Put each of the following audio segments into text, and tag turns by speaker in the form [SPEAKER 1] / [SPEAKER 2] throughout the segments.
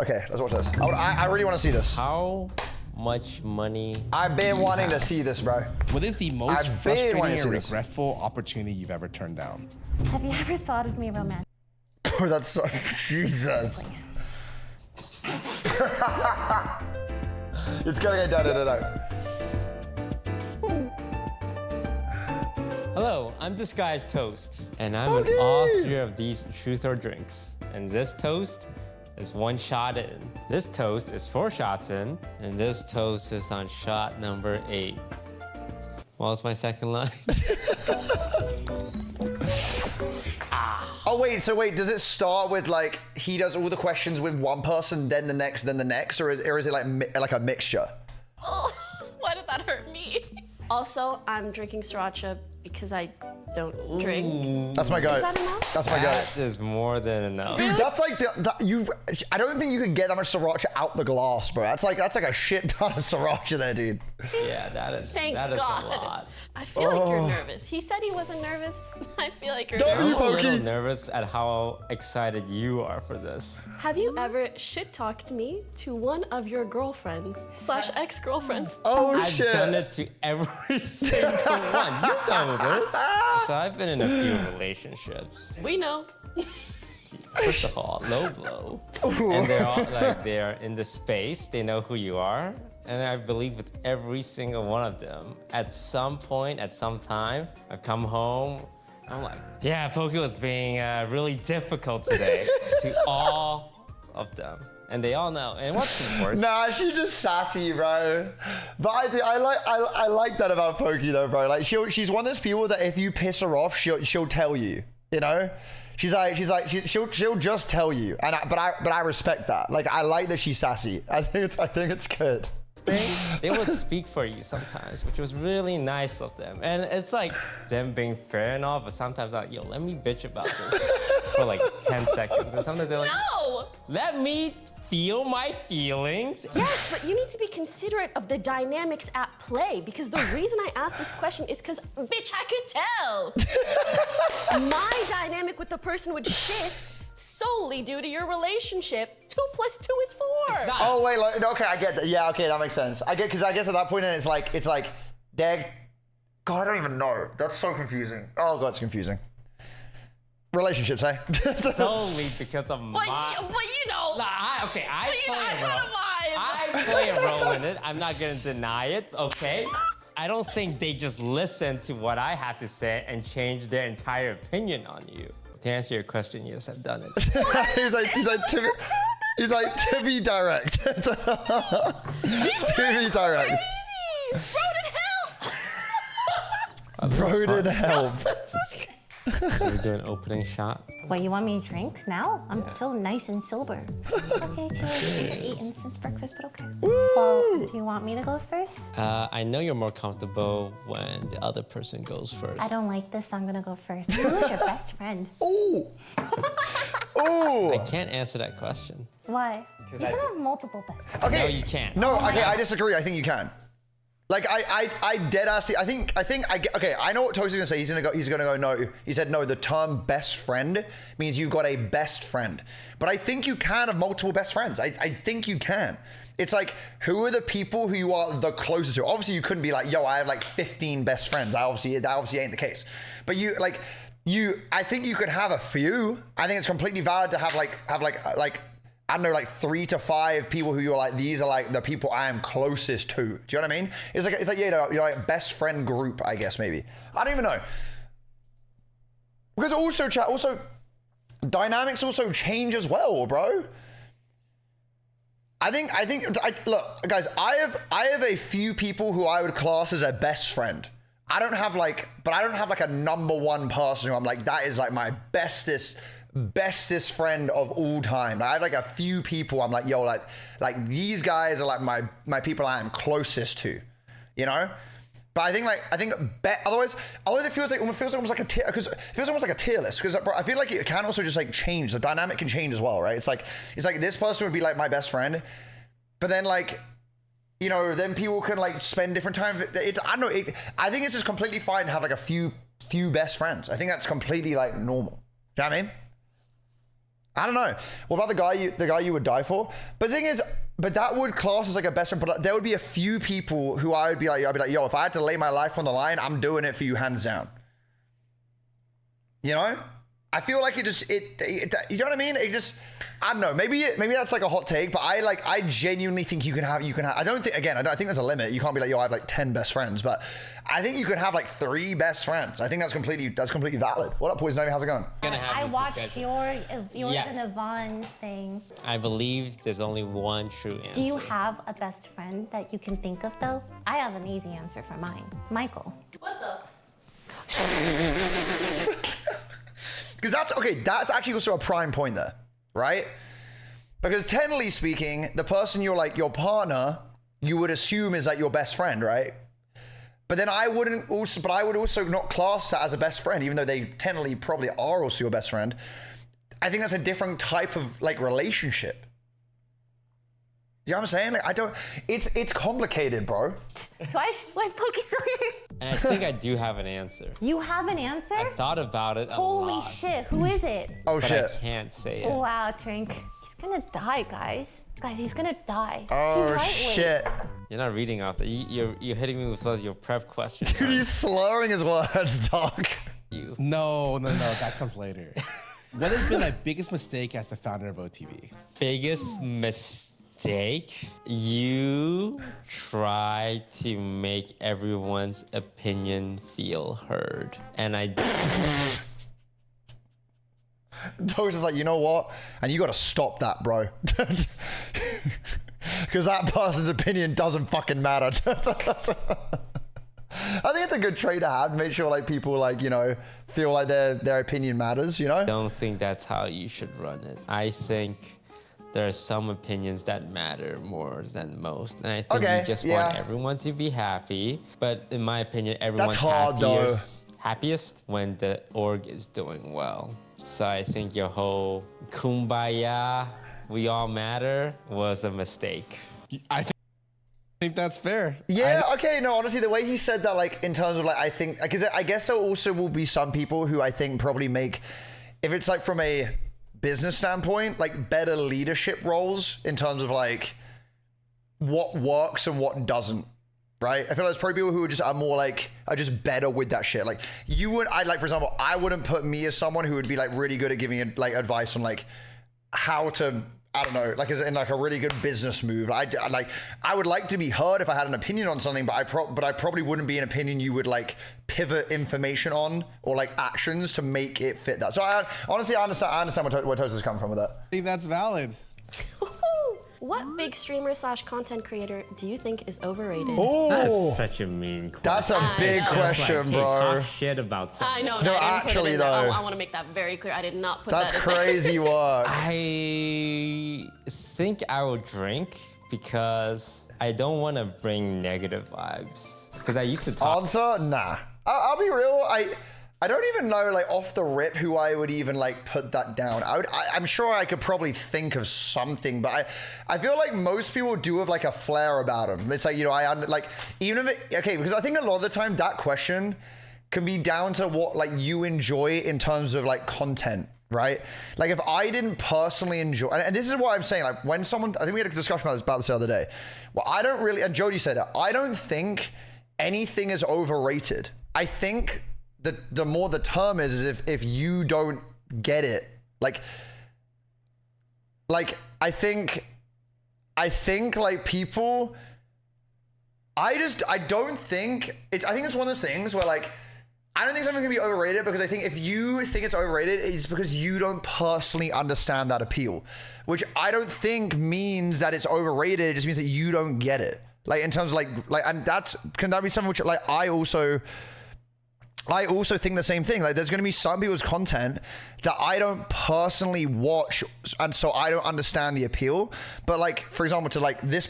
[SPEAKER 1] Okay, let's watch this. I really want to see this.
[SPEAKER 2] How much money?
[SPEAKER 1] I've been wanting to see this, bro.
[SPEAKER 3] What is the most frustrating and regretful opportunity you've ever turned down?
[SPEAKER 4] Have you ever thought of me romantic?
[SPEAKER 1] Oh, that's so... Jesus. It's gonna get done, no.
[SPEAKER 2] Hello, I'm Disguised Toast, and I'm an author of these truth or drinks. And this toast is 1 shot in. This toast is 4 shots in, and this toast is on shot number 8. What was my second line?
[SPEAKER 1] Oh wait, so wait, does it start with like he does all the questions with one person, then the next, or is it like a mixture?
[SPEAKER 4] Oh, why did that hurt me? Also, I'm drinking Sriracha because I don't drink.
[SPEAKER 1] That's my go.
[SPEAKER 4] Is that enough?
[SPEAKER 1] That's my go.
[SPEAKER 2] That is more than enough.
[SPEAKER 1] Dude, that's like I don't think you could get that much Sriracha out the glass, bro. That's like a shit ton of Sriracha there, dude.
[SPEAKER 2] Yeah, that is
[SPEAKER 4] Thank
[SPEAKER 2] a
[SPEAKER 4] God.
[SPEAKER 2] lot.
[SPEAKER 4] I feel like you're nervous. He said he wasn't nervous. I feel like you're
[SPEAKER 1] Don't
[SPEAKER 2] I'm
[SPEAKER 4] nervous.
[SPEAKER 2] a little nervous at how excited you are for this.
[SPEAKER 4] Have you ever shit-talked me to one of your girlfriends / ex-girlfriends?
[SPEAKER 1] Oh
[SPEAKER 2] I've
[SPEAKER 1] shit.
[SPEAKER 2] done it to every single one. You know this. So I've been in a few relationships.
[SPEAKER 4] We know.
[SPEAKER 2] First of all, low blow. And they're all like, they're in the space, they know who you are. And I believe with every single one of them, at some point, at some time, I've come home, I'm like, yeah, Poki was being really difficult today to all of them. And they all know. And what's the worst?
[SPEAKER 1] Nah, she's just sassy, bro. But I like that about Poki though, bro. Like she's one of those people that if you piss her off, she'll tell you. You know? She'll just tell you. And but I respect that. Like I like that she's sassy. I think it's good.
[SPEAKER 2] They would speak for you sometimes, which was really nice of them. And it's like them being fair and all, but sometimes like, yo, let me bitch about this for like 10 seconds. And sometimes they're like,
[SPEAKER 4] No!
[SPEAKER 2] let me feel my feelings.
[SPEAKER 4] Yes, but you need to be considerate of the dynamics at play, because the reason I asked this question is because, bitch, I could tell. My dynamic with the person would shift solely due to your relationship. 2 + 2 is 4.
[SPEAKER 1] Oh wait, like, okay, I get that. Yeah, okay, that makes sense. Because I guess at that point it's like they're, God, I don't even know. That's so confusing. Oh God, it's confusing. Relationships, eh?
[SPEAKER 2] Solely because of
[SPEAKER 4] But you know.
[SPEAKER 2] I
[SPEAKER 4] I
[SPEAKER 2] play a role in it. I'm not gonna deny it, okay? I don't think they just listen to what I have to say and change their entire opinion on you. To answer your question, yes, I've done it.
[SPEAKER 1] he's like, to be direct. To be direct.
[SPEAKER 4] Crazy!
[SPEAKER 1] Road and help.
[SPEAKER 2] Can we do an opening shot?
[SPEAKER 5] What, you want me to drink now? I'm so nice and sober. Okay, cheers. You're eating since breakfast, but okay. Well, do you want me to go first?
[SPEAKER 2] I know you're more comfortable when the other person goes first.
[SPEAKER 5] I don't like this, so I'm gonna go first. Who is your best friend?
[SPEAKER 1] Ooh. Ooh.
[SPEAKER 2] I can't answer that question.
[SPEAKER 5] Why? You can have multiple best friends.
[SPEAKER 1] Okay.
[SPEAKER 2] No, you can't.
[SPEAKER 1] No, okay, I disagree. I think you can. Like I dead ass. I think okay. I know what Toast's gonna say. He's gonna go no. He said no. The term best friend means you've got a best friend. But I think you can have multiple best friends. I think you can. It's like, who are the people who you are the closest to? Obviously, you couldn't be like, yo, I have like 15 best friends. That obviously ain't the case. But I think you could have a few. I think it's completely valid to have like I don't know, like 3 to 5 people who you're like, these are like the people I am closest to. Do you know what I mean? It's like yeah, you're like best friend group, I guess, maybe. I don't even know. Because also dynamics also change as well, bro. I think look, guys, I have a few people who I would class as a best friend. I don't have like a number one person who I'm like, that is like my bestest friend of all time. I have like a few people I'm like, yo, like these guys are like my people I am closest to, you know? But I think otherwise it feels almost like a tier, because it feels almost like a tier list, because I feel like it can also just like change. The dynamic can change as well, right? It's like this person would be like my best friend, but then like, you know, then people can like spend different time. I don't know. I think it's just completely fine to have like a few best friends. I think that's completely like normal. Do you know what I mean? I don't know. What about the guy you would die for? But the thing is, but that would class as like a best friend. But there would be a few people who I'd be like, yo, if I had to lay my life on the line, I'm doing it for you, hands down. You know? I feel like you know what I mean? It just, I don't know. Maybe that's like a hot take, but I genuinely think you can have. I don't think there's a limit. You can't be like, yo, I have like 10 best friends, but I think you could have like 3 best friends. I think that's completely valid. What up, Poison Ivy? How's it going?
[SPEAKER 5] I watched yours and Yvonne's thing.
[SPEAKER 2] I believe there's only one true answer.
[SPEAKER 5] Do you have a best friend that you can think of though? I have an easy answer for mine. Michael.
[SPEAKER 4] What the?
[SPEAKER 1] Because that's actually also a prime point there, right? Because technically speaking, the person you're like your partner, you would assume is like your best friend, right? But then I would also not class that as a best friend, even though they technically probably are also your best friend. I think that's a different type of like relationship. You know what I'm saying? Like it's complicated, bro.
[SPEAKER 5] Why is Pokey still here?
[SPEAKER 2] And I think I do have an answer.
[SPEAKER 5] You have an answer?
[SPEAKER 2] I thought about it a
[SPEAKER 5] Holy
[SPEAKER 2] lot.
[SPEAKER 5] shit, who is it?
[SPEAKER 1] Oh
[SPEAKER 2] but
[SPEAKER 1] shit.
[SPEAKER 2] I can't say it.
[SPEAKER 5] Wow, Trink. He's gonna die, guys. Guys, he's gonna die.
[SPEAKER 1] Oh
[SPEAKER 5] He's lightweight.
[SPEAKER 1] shit.
[SPEAKER 2] You're not reading off that. You're hitting me with your prep questions.
[SPEAKER 1] Dude, he's slurring his words, dog.
[SPEAKER 2] You.
[SPEAKER 3] No, that comes later. What has been my biggest mistake as the founder of OTV?
[SPEAKER 2] Biggest mistake? You try to make everyone's opinion feel heard. And I...
[SPEAKER 1] Doge's just like, you know what? And you gotta stop that, bro. Because that person's opinion doesn't fucking matter. I think it's a good trait to have to make sure like people like, you know, feel like their opinion matters, you know?
[SPEAKER 2] I don't think that's how you should run it. I think there are some opinions that matter more than most. And I think you just want everyone to be happy. But in my opinion, everyone's happiest when the org is doing well. So I think your whole kumbaya, we all matter, was a mistake.
[SPEAKER 3] I think that's fair.
[SPEAKER 1] Yeah, okay, no, honestly, the way he said that, like, in terms of, like, I think, because I guess there also will be some people who I think probably make, if it's, like, from a business standpoint, like, better leadership roles in terms of, like, what works and what doesn't, right? I feel like there's probably people who are just better with that shit. Like, for example, I wouldn't put me as someone who would be, like, really good at giving, like, advice on, like, how to, I don't know, like, as in like a really good business move. I would like to be heard if I had an opinion on something, but I probably wouldn't be an opinion you would like pivot information on or like actions to make it fit that. So honestly, I understand where Toast is coming from with that.
[SPEAKER 3] I think that's valid.
[SPEAKER 4] What big streamer / content creator do you think is overrated?
[SPEAKER 1] Oh,
[SPEAKER 2] That's such a mean question.
[SPEAKER 1] that's a big question, bro.
[SPEAKER 2] Talk shit about something.
[SPEAKER 4] I know.
[SPEAKER 1] No,
[SPEAKER 4] I didn't
[SPEAKER 1] actually,
[SPEAKER 4] put it in there.
[SPEAKER 1] though.
[SPEAKER 4] I want to make that very clear. I did not put
[SPEAKER 1] That's
[SPEAKER 4] that in there.
[SPEAKER 1] crazy work.
[SPEAKER 2] I think I will drink because I don't want to bring negative vibes. Because I used to talk.
[SPEAKER 1] Answer? Nah. I'll be real. I don't even know, like, off the rip who I would even, like, put that down. I'm sure I could probably think of something, but I feel like most people do have, like, a flair about them. It's like, you know, because I think a lot of the time that question can be down to what, like, you enjoy in terms of, like, content, right? Like, if I didn't personally enjoy, and this is what I'm saying, like, when someone, I think we had a discussion about this the other day. Well, I don't really, and Jody said it, I don't think anything is overrated. I think the more the term is if you don't get it, like I think like people, I think it's one of those things where like, I don't think something can be overrated because I think if you think it's overrated, it's because you don't personally understand that appeal, which I don't think means that it's overrated. It just means that you don't get it. Like in terms of like, and can that be something which like I also think the same thing. Like there's going to be some people's content that I don't personally watch, and so I don't understand the appeal. But like, for example, to like this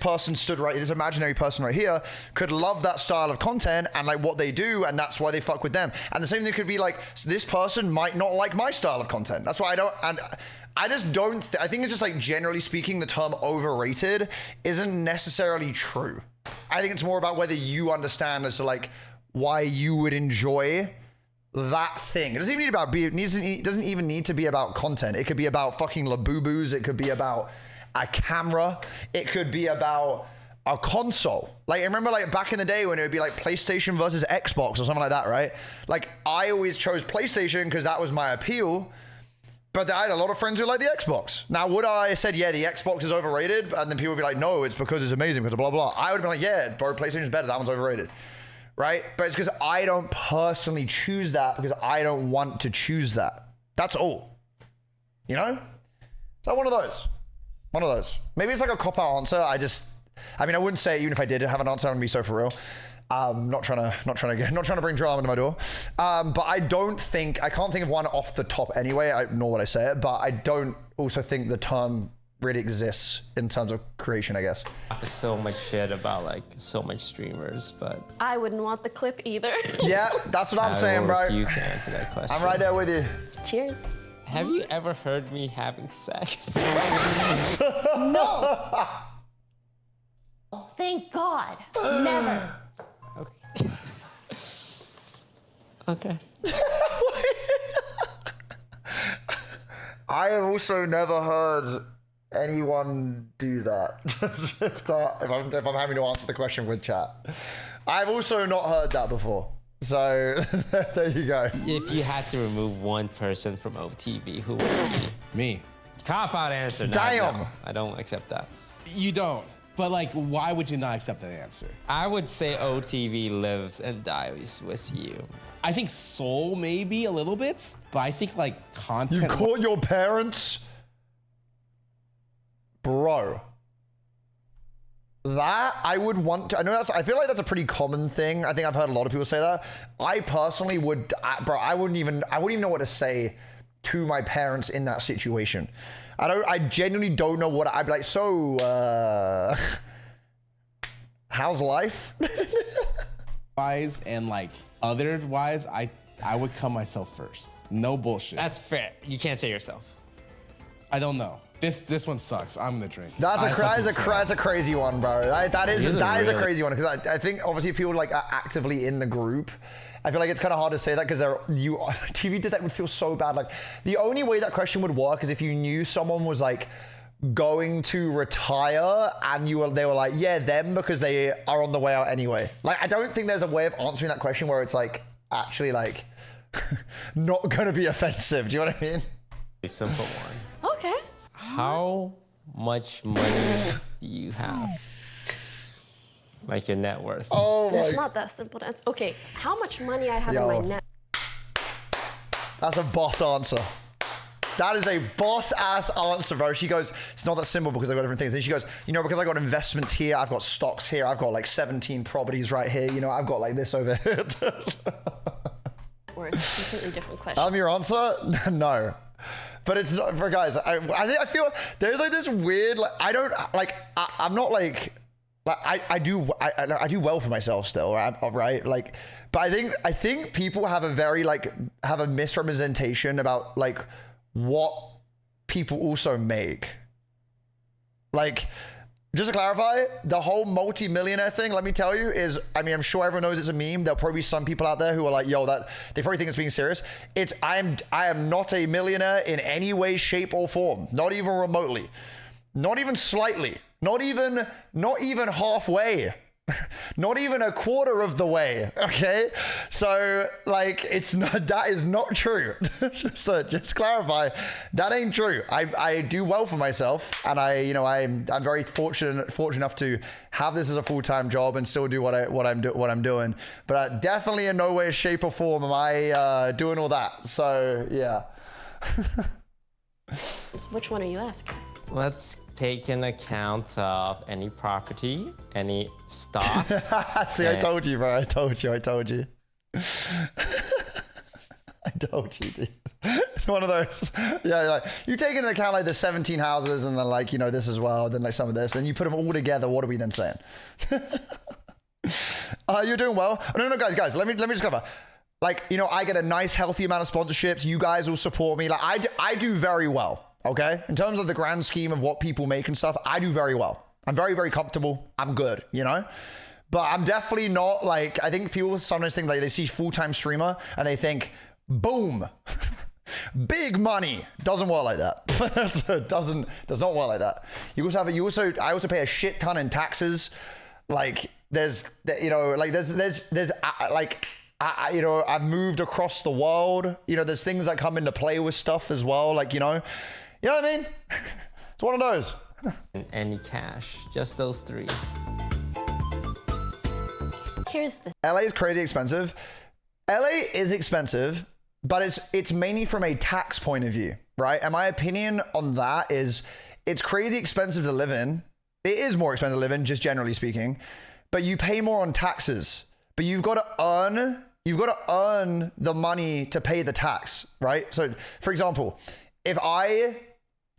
[SPEAKER 1] imaginary person right here could love that style of content and like what they do, and that's why they fuck with them. And the same thing could be like, this person might not like my style of content. That's why I don't, and I just don't, I think it's just like generally speaking, the term overrated isn't necessarily true. I think it's more about whether you understand as to like, why you would enjoy that thing. It doesn't even doesn't even need to be about content. It could be about fucking Labubus. It could be about a camera. It could be about a console. Like, I remember like back in the day when it would be like PlayStation versus Xbox or something like that, right? Like, I always chose PlayStation because that was my appeal. But I had a lot of friends who like the Xbox. Now, would I have said, yeah, the Xbox is overrated? And then people would be like, no, it's because it's amazing, because blah, blah. I would have been like, yeah, bro, PlayStation's better. That one's overrated. Right? But it's because I don't personally choose that because I don't want to choose that. That's all. You know? So one of those. One of those. Maybe it's like a cop-out answer. I mean, I wouldn't say it even if I did have an answer. I'm gonna be so for real. Not trying to bring drama to my door. But I can't think of one off the top anyway, nor would I say it, but I don't also think the term really exists in terms of creation, I guess.
[SPEAKER 2] There's so much shit about like so much streamers, but
[SPEAKER 4] I wouldn't want the clip either.
[SPEAKER 1] Yeah, that's what I'm saying, bro.
[SPEAKER 2] I refuse to answer that question.
[SPEAKER 1] I'm right there with you.
[SPEAKER 4] Cheers.
[SPEAKER 2] Have you ever heard me having sex?
[SPEAKER 5] No. Oh, thank God. Never.
[SPEAKER 2] Okay.
[SPEAKER 1] I have also never heard anyone do that. if I'm having to answer the question with chat. I've also not heard that before. So there you go.
[SPEAKER 2] If you had to remove one person from OTV, who would it be?
[SPEAKER 3] Me.
[SPEAKER 2] Cop out answer. No,
[SPEAKER 1] Damn.
[SPEAKER 2] no, I don't accept that.
[SPEAKER 3] You don't. But like, why would you not accept that answer?
[SPEAKER 2] I would say OTV lives and dies with you.
[SPEAKER 3] I think soul maybe a little bit, but I think like content.
[SPEAKER 1] You caught your parents? Bro. That I would want to, I feel like that's a pretty common thing. I think I've heard a lot of people say that. I personally would, bro, I wouldn't even know what to say to my parents in that situation. I genuinely don't know what I'd be like. So, how's life?
[SPEAKER 3] Wise and like otherwise, I would come myself first. No bullshit.
[SPEAKER 2] That's fair. You can't say yourself.
[SPEAKER 3] I don't know. This one sucks. I'm gonna drink.
[SPEAKER 1] That's a crazy one, bro. That is a crazy one because I think obviously if people like are actively in the group, I feel like it's kind of hard to say that because TV did that would feel so bad. Like the only way that question would work is if you knew someone was like going to retire and they were like, yeah, them because they are on the way out anyway. Like I don't think there's a way of answering that question where it's like actually like not gonna be offensive. Do you know what I mean?
[SPEAKER 2] A simple one.
[SPEAKER 4] Okay.
[SPEAKER 2] How much money do you have? Like your net worth.
[SPEAKER 1] Oh my.
[SPEAKER 4] It's not that simple to answer. Okay, how much money I have in my net?
[SPEAKER 1] That's a boss answer. That is a boss ass answer, bro. She goes, it's not that simple because I've got different things. Then she goes, you know, because I got investments here, I've got stocks here, I've got like 17 properties right here, you know, I've got like this over here.
[SPEAKER 4] Or a completely different question.
[SPEAKER 1] Your answer? No. But it's not for guys. I feel there's like this weird, like, I'm not like I do well for myself still, right? Like, but I think people have a misrepresentation about like what people also make. Like, just to clarify, the whole multi-millionaire thing, let me tell you, is, I mean, I'm sure everyone knows it's a meme. There'll probably be some people out there who are like, yo, they probably think it's being serious. I am not a millionaire in any way, shape, or form. Not even remotely. Not even slightly. Not even halfway. Not even a quarter of the way, okay? So, like, that is not true. So, just clarify, that ain't true. I do well for myself, and I'm very fortunate enough to have this as a full-time job and still do what I'm doing. But definitely in no way, shape, or form am I doing all that. So, yeah.
[SPEAKER 4] So which one are you asking?
[SPEAKER 2] Let's take in account of any property, any stocks.
[SPEAKER 1] See, I told you, bro. I told you. I told you, dude. It's one of those. Yeah, like you take into account like the 17 houses and then like, you know, this as well, then like some of this, then you put them all together. What are we then saying? You're doing well. No, guys, let me just cover. Like, you know, I get a nice, healthy amount of sponsorships. You guys will support me. Like I do very well. Okay, in terms of the grand scheme of what people make and stuff, I do very well. I'm very, very comfortable. I'm good, you know? But I'm definitely not like, I think people sometimes think like they see full-time streamer and they think, boom, big money. Doesn't work like that. does not work like that. I also pay a shit ton in taxes. Like there's I've moved across the world. There's things that come into play with stuff as well. Like, you know what I mean? It's one of those.
[SPEAKER 2] Any cash, just those 3.
[SPEAKER 4] Here's the
[SPEAKER 1] LA is crazy expensive. LA is expensive, but it's mainly from a tax point of view, right? And my opinion on that is it's crazy expensive to live in. It is more expensive to live in, just generally speaking, but you pay more on taxes. But you've got to earn the money to pay the tax, right? So, for example, if I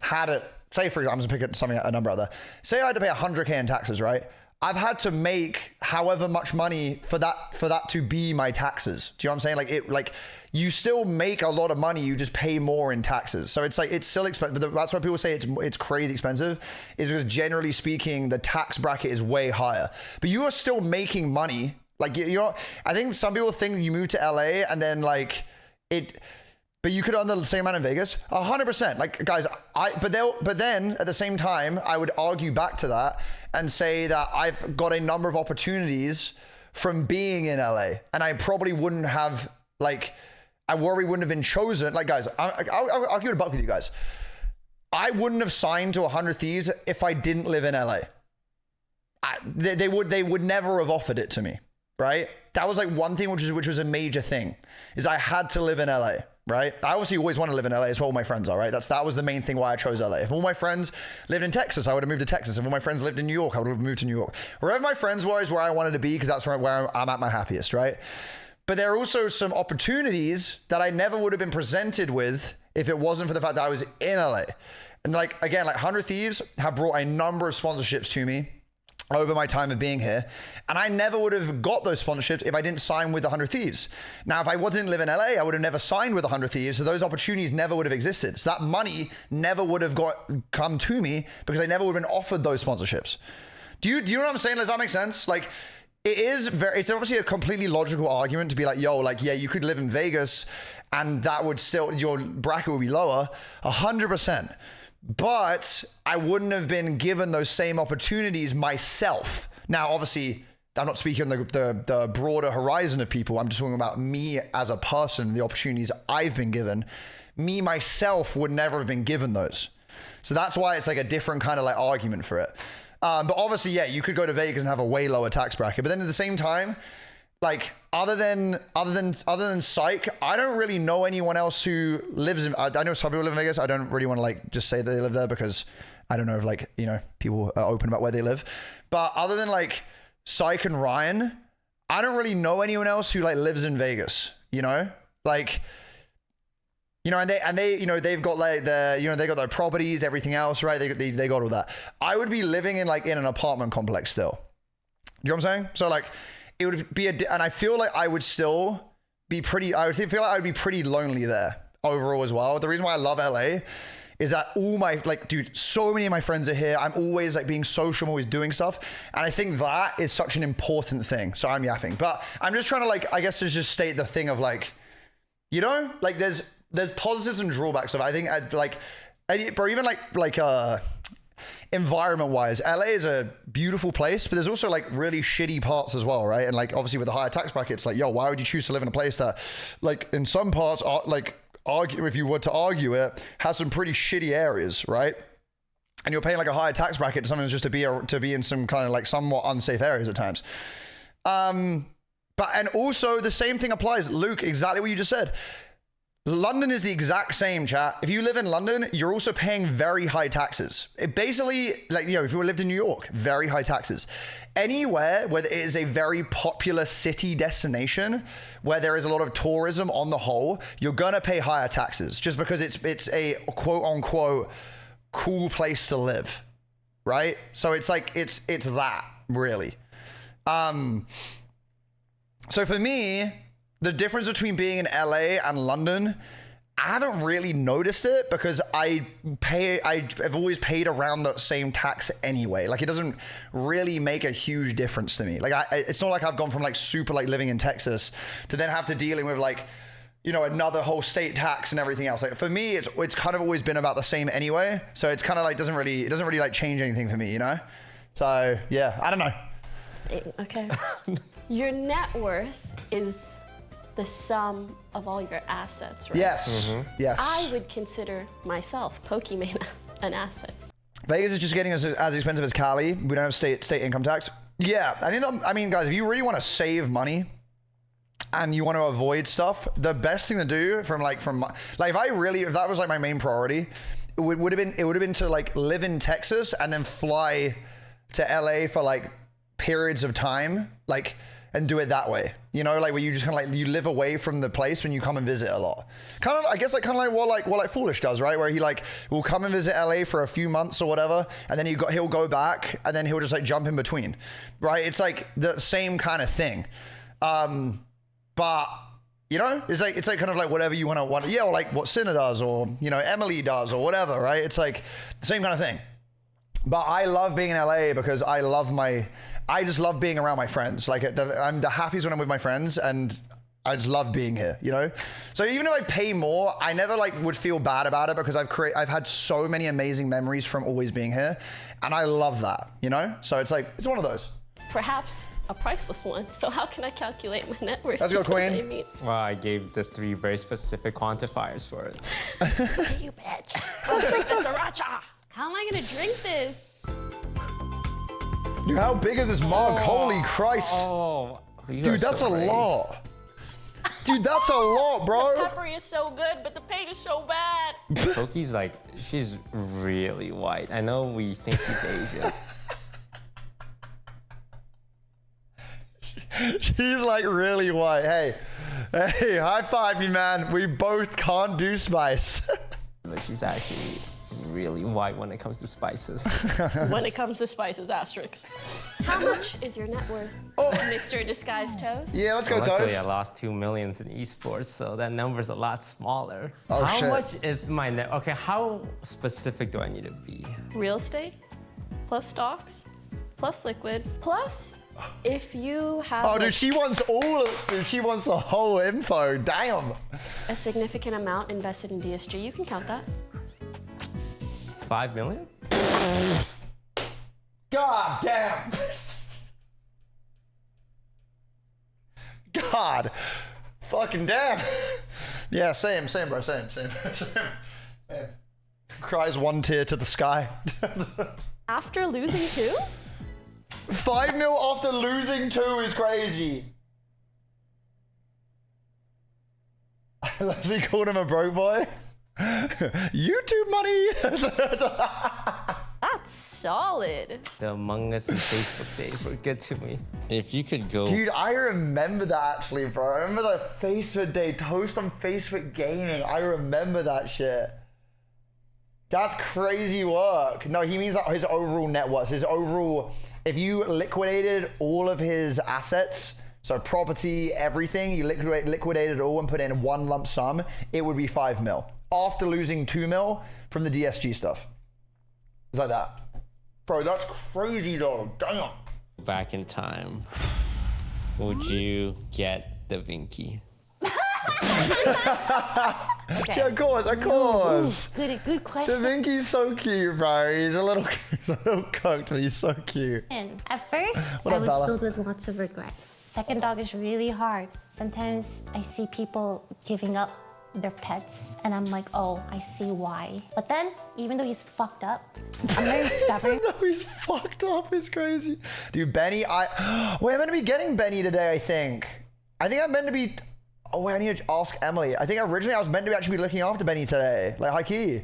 [SPEAKER 1] had it, say for example, I'm just gonna pick a number out there. Say I had to pay 100K in taxes, right? I've had to make however much money for that to be my taxes. Do you know what I'm saying? Like you still make a lot of money, you just pay more in taxes. So it's like, it's still expensive, but that's why people say it's crazy expensive, is because generally speaking, the tax bracket is way higher. But you are still making money. Like I think some people think you move to LA and then like but you could earn the same amount in Vegas, 100%. Like guys, but then at the same time, I would argue back to that and say that I've got a number of opportunities from being in LA, and I probably wouldn't have I worry wouldn't have been chosen. Like guys, I'll give it a buck with you guys. I wouldn't have signed to 100 Thieves if I didn't live in LA. They would never have offered it to me, right? That was like one thing which was a major thing, is I had to live in LA, right? I obviously always want to live in LA. It's where all my friends are, right? That was the main thing why I chose LA. If all my friends lived in Texas, I would have moved to Texas. If all my friends lived in New York, I would have moved to New York. Wherever my friends were is where I wanted to be, because that's where I'm at my happiest, right? But there are also some opportunities that I never would have been presented with if it wasn't for the fact that I was in LA. And again, 100 Thieves have brought a number of sponsorships to me over my time of being here. And I never would have got those sponsorships if I didn't sign with 100 Thieves. Now, if I didn't live in LA, I would have never signed with 100 Thieves. So those opportunities never would have existed. So that money never would have come to me because I never would have been offered those sponsorships. Do you know what I'm saying? Does that make sense? It's obviously a completely logical argument to be like, yeah, you could live in Vegas and that would still, your bracket would be lower, 100%. But I wouldn't have been given those same opportunities myself. Now, obviously, I'm not speaking on the broader horizon of people. I'm just talking about me as a person, the opportunities I've been given. Me, myself, would never have been given those. So that's why it's like a different kind of argument for it. But obviously, yeah, you could go to Vegas and have a way lower tax bracket. But then at the same time, other than Psych, I don't really know anyone else who lives in, I know some people live in Vegas. I don't really want to just say that they live there because I don't know if people are open about where they live. But other than Psych and Ryan, I don't really know anyone else who lives in Vegas, and they've got they got their properties, everything else, right? They got all that. I would be living in an apartment complex still. You know what I'm saying? So it would be and I feel like I would still be pretty, I feel like I would be pretty lonely there overall as well. The reason why I love LA is that all my, so many of my friends are here. I'm always being social, I'm always doing stuff. And I think that is such an important thing. So I'm yapping, but I'm just trying to I guess to just state the thing of there's positives and drawbacks of it. I think but even environment wise, LA is a beautiful place, but there's also really shitty parts as well, right? And obviously with the higher tax brackets, why would you choose to live in a place that in some parts are argue, if you were to argue it, has some pretty shitty areas, right? And you're paying a higher tax bracket to sometimes just to be in some kind of somewhat unsafe areas at times. And also the same thing applies, Luke, exactly what you just said. London is the exact same, chat. If you live in London, you're also paying very high taxes. It basically, if you lived in New York, very high taxes. Anywhere where it is a very popular city destination, where there is a lot of tourism on the whole, you're gonna pay higher taxes just because it's a quote unquote cool place to live, right? So it's it's that really. So for me, the difference between being in LA and London I haven't really noticed it because I've always paid around the same tax anyway. Like it doesn't really make a huge difference to me. Like it's not like I've gone from like super like living in Texas to then have to dealing with like, you know, another whole state tax and everything else. Like for me, it's kind of always been about the same anyway. So it's kind of like, it doesn't really like change anything for me, you know? So yeah, I don't know.
[SPEAKER 4] Okay. Your net worth is the sum of all your assets, right?
[SPEAKER 1] Yes. Yes.
[SPEAKER 4] I would consider myself, Pokimane, an asset.
[SPEAKER 1] Vegas is just getting as expensive as Cali. We don't have state income tax. Yeah, I mean, guys, if you really want to save money and you want to avoid stuff, the best thing to do if that was like my main priority, it would have been to like live in Texas and then fly to LA for like periods of time, like, and do it that way, you know, like where you just kind of like, you live away from the place when you come and visit a lot. Kind of, I guess like what Foolish does, right? Where he like will come and visit LA for a few months or whatever, and then he'll go back and then he'll just like jump in between, right? It's like the same kind of thing. But you know, it's like kind of like whatever you want. Yeah. Or like what Cinna does or, you know, Emily does or whatever, right? It's like the same kind of thing. But I love being in LA because I just love being around my friends. Like I'm the happiest when I'm with my friends, and I just love being here, you know? So even if I pay more, I never like would feel bad about it because I've had so many amazing memories from always being here, and I love that, you know? So it's like, it's one of those.
[SPEAKER 4] Perhaps a priceless one. So how can I calculate my net worth?
[SPEAKER 1] Let's go, Queen.
[SPEAKER 2] Well, I gave the 3 very specific quantifiers for it.
[SPEAKER 4] Okay, you bitch. I'll drink the Sriracha. How am I gonna drink this?
[SPEAKER 1] Dude, how big is this mug? Holy Christ.
[SPEAKER 2] Oh,
[SPEAKER 1] dude, that's a lot. Dude, that's a lot, bro.
[SPEAKER 4] The peppery is so good, but the paint is so bad.
[SPEAKER 2] Poki's like, she's really white. I know we think she's Asian.
[SPEAKER 1] She's like really white. Hey, high five me, man. We both can't do spice.
[SPEAKER 2] But she's actually really white when it comes to spices.
[SPEAKER 4] When it comes to spices, asterisks. How much is your net worth, Mr. Disguised Toast?
[SPEAKER 1] Yeah, let's go,
[SPEAKER 2] Luckily,
[SPEAKER 1] Toast.
[SPEAKER 2] I lost 2 million in esports, so that number's a lot smaller.
[SPEAKER 1] Oh,
[SPEAKER 2] how
[SPEAKER 1] shit.
[SPEAKER 2] much is my net? Okay, how specific do I need to be?
[SPEAKER 4] Real estate, plus stocks, plus liquid, plus if you have
[SPEAKER 1] Oh, dude, she wants she wants the whole info. Damn.
[SPEAKER 4] a significant amount invested in DSG, you can count that.
[SPEAKER 2] 5 million?
[SPEAKER 1] God damn. God. Fucking damn. Yeah, same, bro. Same. Cries one tear to the sky.
[SPEAKER 4] After losing 2?
[SPEAKER 1] 5 mil after losing 2 is crazy. Leslie called him a broke boy. YouTube money.
[SPEAKER 4] That's solid.
[SPEAKER 2] The Among Us and Facebook days were good to me. If you could go...
[SPEAKER 1] Dude, I remember that actually, bro. I remember the Facebook day, Toast on Facebook Gaming. I remember that shit. That's crazy work. No, he means like his overall net worth. His overall, if you liquidated all of his assets, so property, everything, you liquidated it all and put in one lump sum, it would be 5 mil. After losing 2 mil from the DSG stuff. It's like that. Bro, that's crazy though. Damn.
[SPEAKER 2] Back in time, would you get the Vinky?
[SPEAKER 1] Yeah, of course.
[SPEAKER 5] Good question.
[SPEAKER 1] The Vinky's so cute, bro. He's a little cooked, but he's so cute.
[SPEAKER 5] And at first,
[SPEAKER 1] What
[SPEAKER 5] I
[SPEAKER 1] up,
[SPEAKER 5] was
[SPEAKER 1] Bella?
[SPEAKER 5] filled with lots of regret. Second dog is really hard. Sometimes I see people giving up their pets, and I'm like, oh, I see why. But then, even though he's fucked up, I'm very stubborn.
[SPEAKER 1] No, he's fucked up. It's crazy. Dude, Benny, wait, I'm meant to be getting Benny today, I think. I'm meant to be... Oh, wait, I need to ask Emily. I think originally I was meant to actually be looking after Benny today. Like, high key.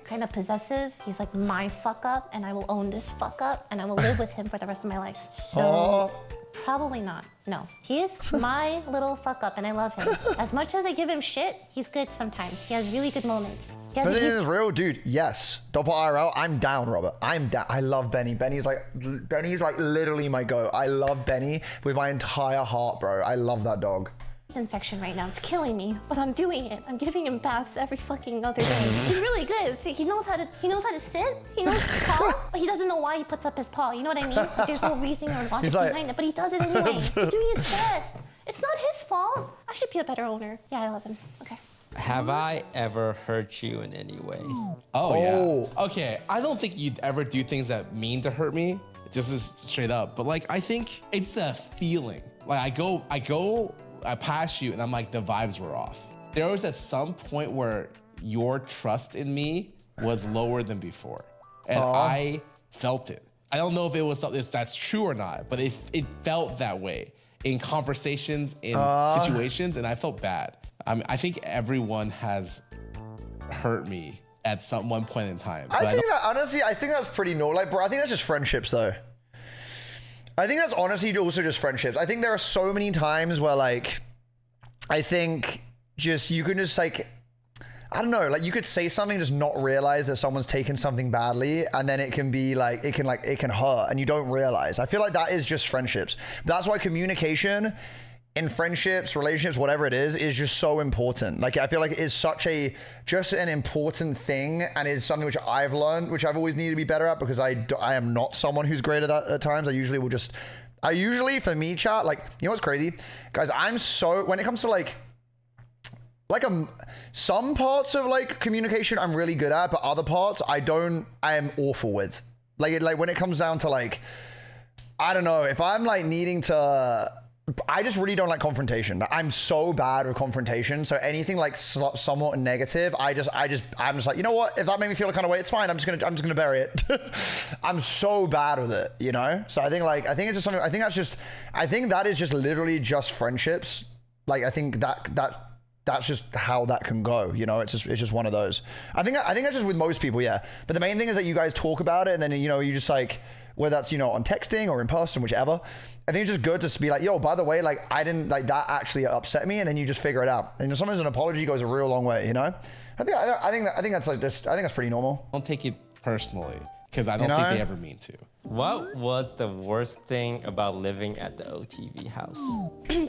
[SPEAKER 5] Kind of possessive. He's like my fuck up, and I will own this fuck up, and I will live with him for the rest of my life. So, probably not. No. He is my little fuck up, and I love him. As much as I give him shit, he's good sometimes. He has really good moments. He has
[SPEAKER 1] But
[SPEAKER 5] a
[SPEAKER 1] this
[SPEAKER 5] his-
[SPEAKER 1] is real, dude. Yes. Doppel IRL, I'm down, Robert. I'm down. I love Benny. Benny's like literally my go. I love Benny with my entire heart, bro. I love that dog.
[SPEAKER 5] infection right now. It's killing me, but I'm doing it. I'm giving him baths every fucking other day. He's really good. See, he knows how to sit. He knows paw, but he doesn't know why he puts up his paw. You know what I mean? Like, there's no reason or logic behind it, but he does it anyway. He's doing his best. It's not his fault. I should be a better owner. Yeah, I love him. Okay.
[SPEAKER 2] Have I ever hurt you in any way?
[SPEAKER 3] Oh yeah. Okay, I don't think you'd ever do things that mean to hurt me. Just as straight up. But like, I think it's the feeling. Like I pass you and I'm like, the vibes were off. There was at some point where your trust in me was lower than before. And I felt it. I don't know if it was something that's true or not, but it felt that way in conversations, in situations, and I felt bad. I think everyone has hurt me at one point in time.
[SPEAKER 1] I think that, honestly, I think that's pretty normal. Like, bro, I think that's just friendships, though. I think that's honestly also just friendships. I think there are so many times where, like, I think just you can just, like, I don't know, like, you could say something, just not realize that someone's taken something badly, and then it can be like, it can hurt, and you don't realize. I feel like that is just friendships. That's why communication in friendships, relationships, whatever it is just so important. Like, I feel like it is just an important thing, and is something which I've learned, which I've always needed to be better at, because I am not someone who's great at that at times. I usually, for me, chat, like, you know what's crazy? Guys, when it comes to some parts of like communication I'm really good at, but other parts I am awful with. Like when it comes down to like, I don't know, if I'm like needing to, I just really don't like confrontation. I'm so bad with confrontation. So anything like somewhat negative, I'm just like, you know what? If that made me feel a kind of way, it's fine. I'm just gonna bury it. I'm so bad with it, you know? So I think it's just something, I think that is just literally just friendships. Like, I think that's just how that can go, you know? It's just one of those. I think that's just with most people, yeah. But the main thing is that you guys talk about it, and then, you know, you just like, whether that's, you know, on texting or in person, whichever. I think it's just good to be like, yo, by the way, like, I didn't, like, that actually upset me, and then you just figure it out. And sometimes an apology goes a real long way, you know? I think that's pretty normal.
[SPEAKER 3] Don't take it personally, because I don't think they ever mean to.
[SPEAKER 2] What was the worst thing about living at the OTV house?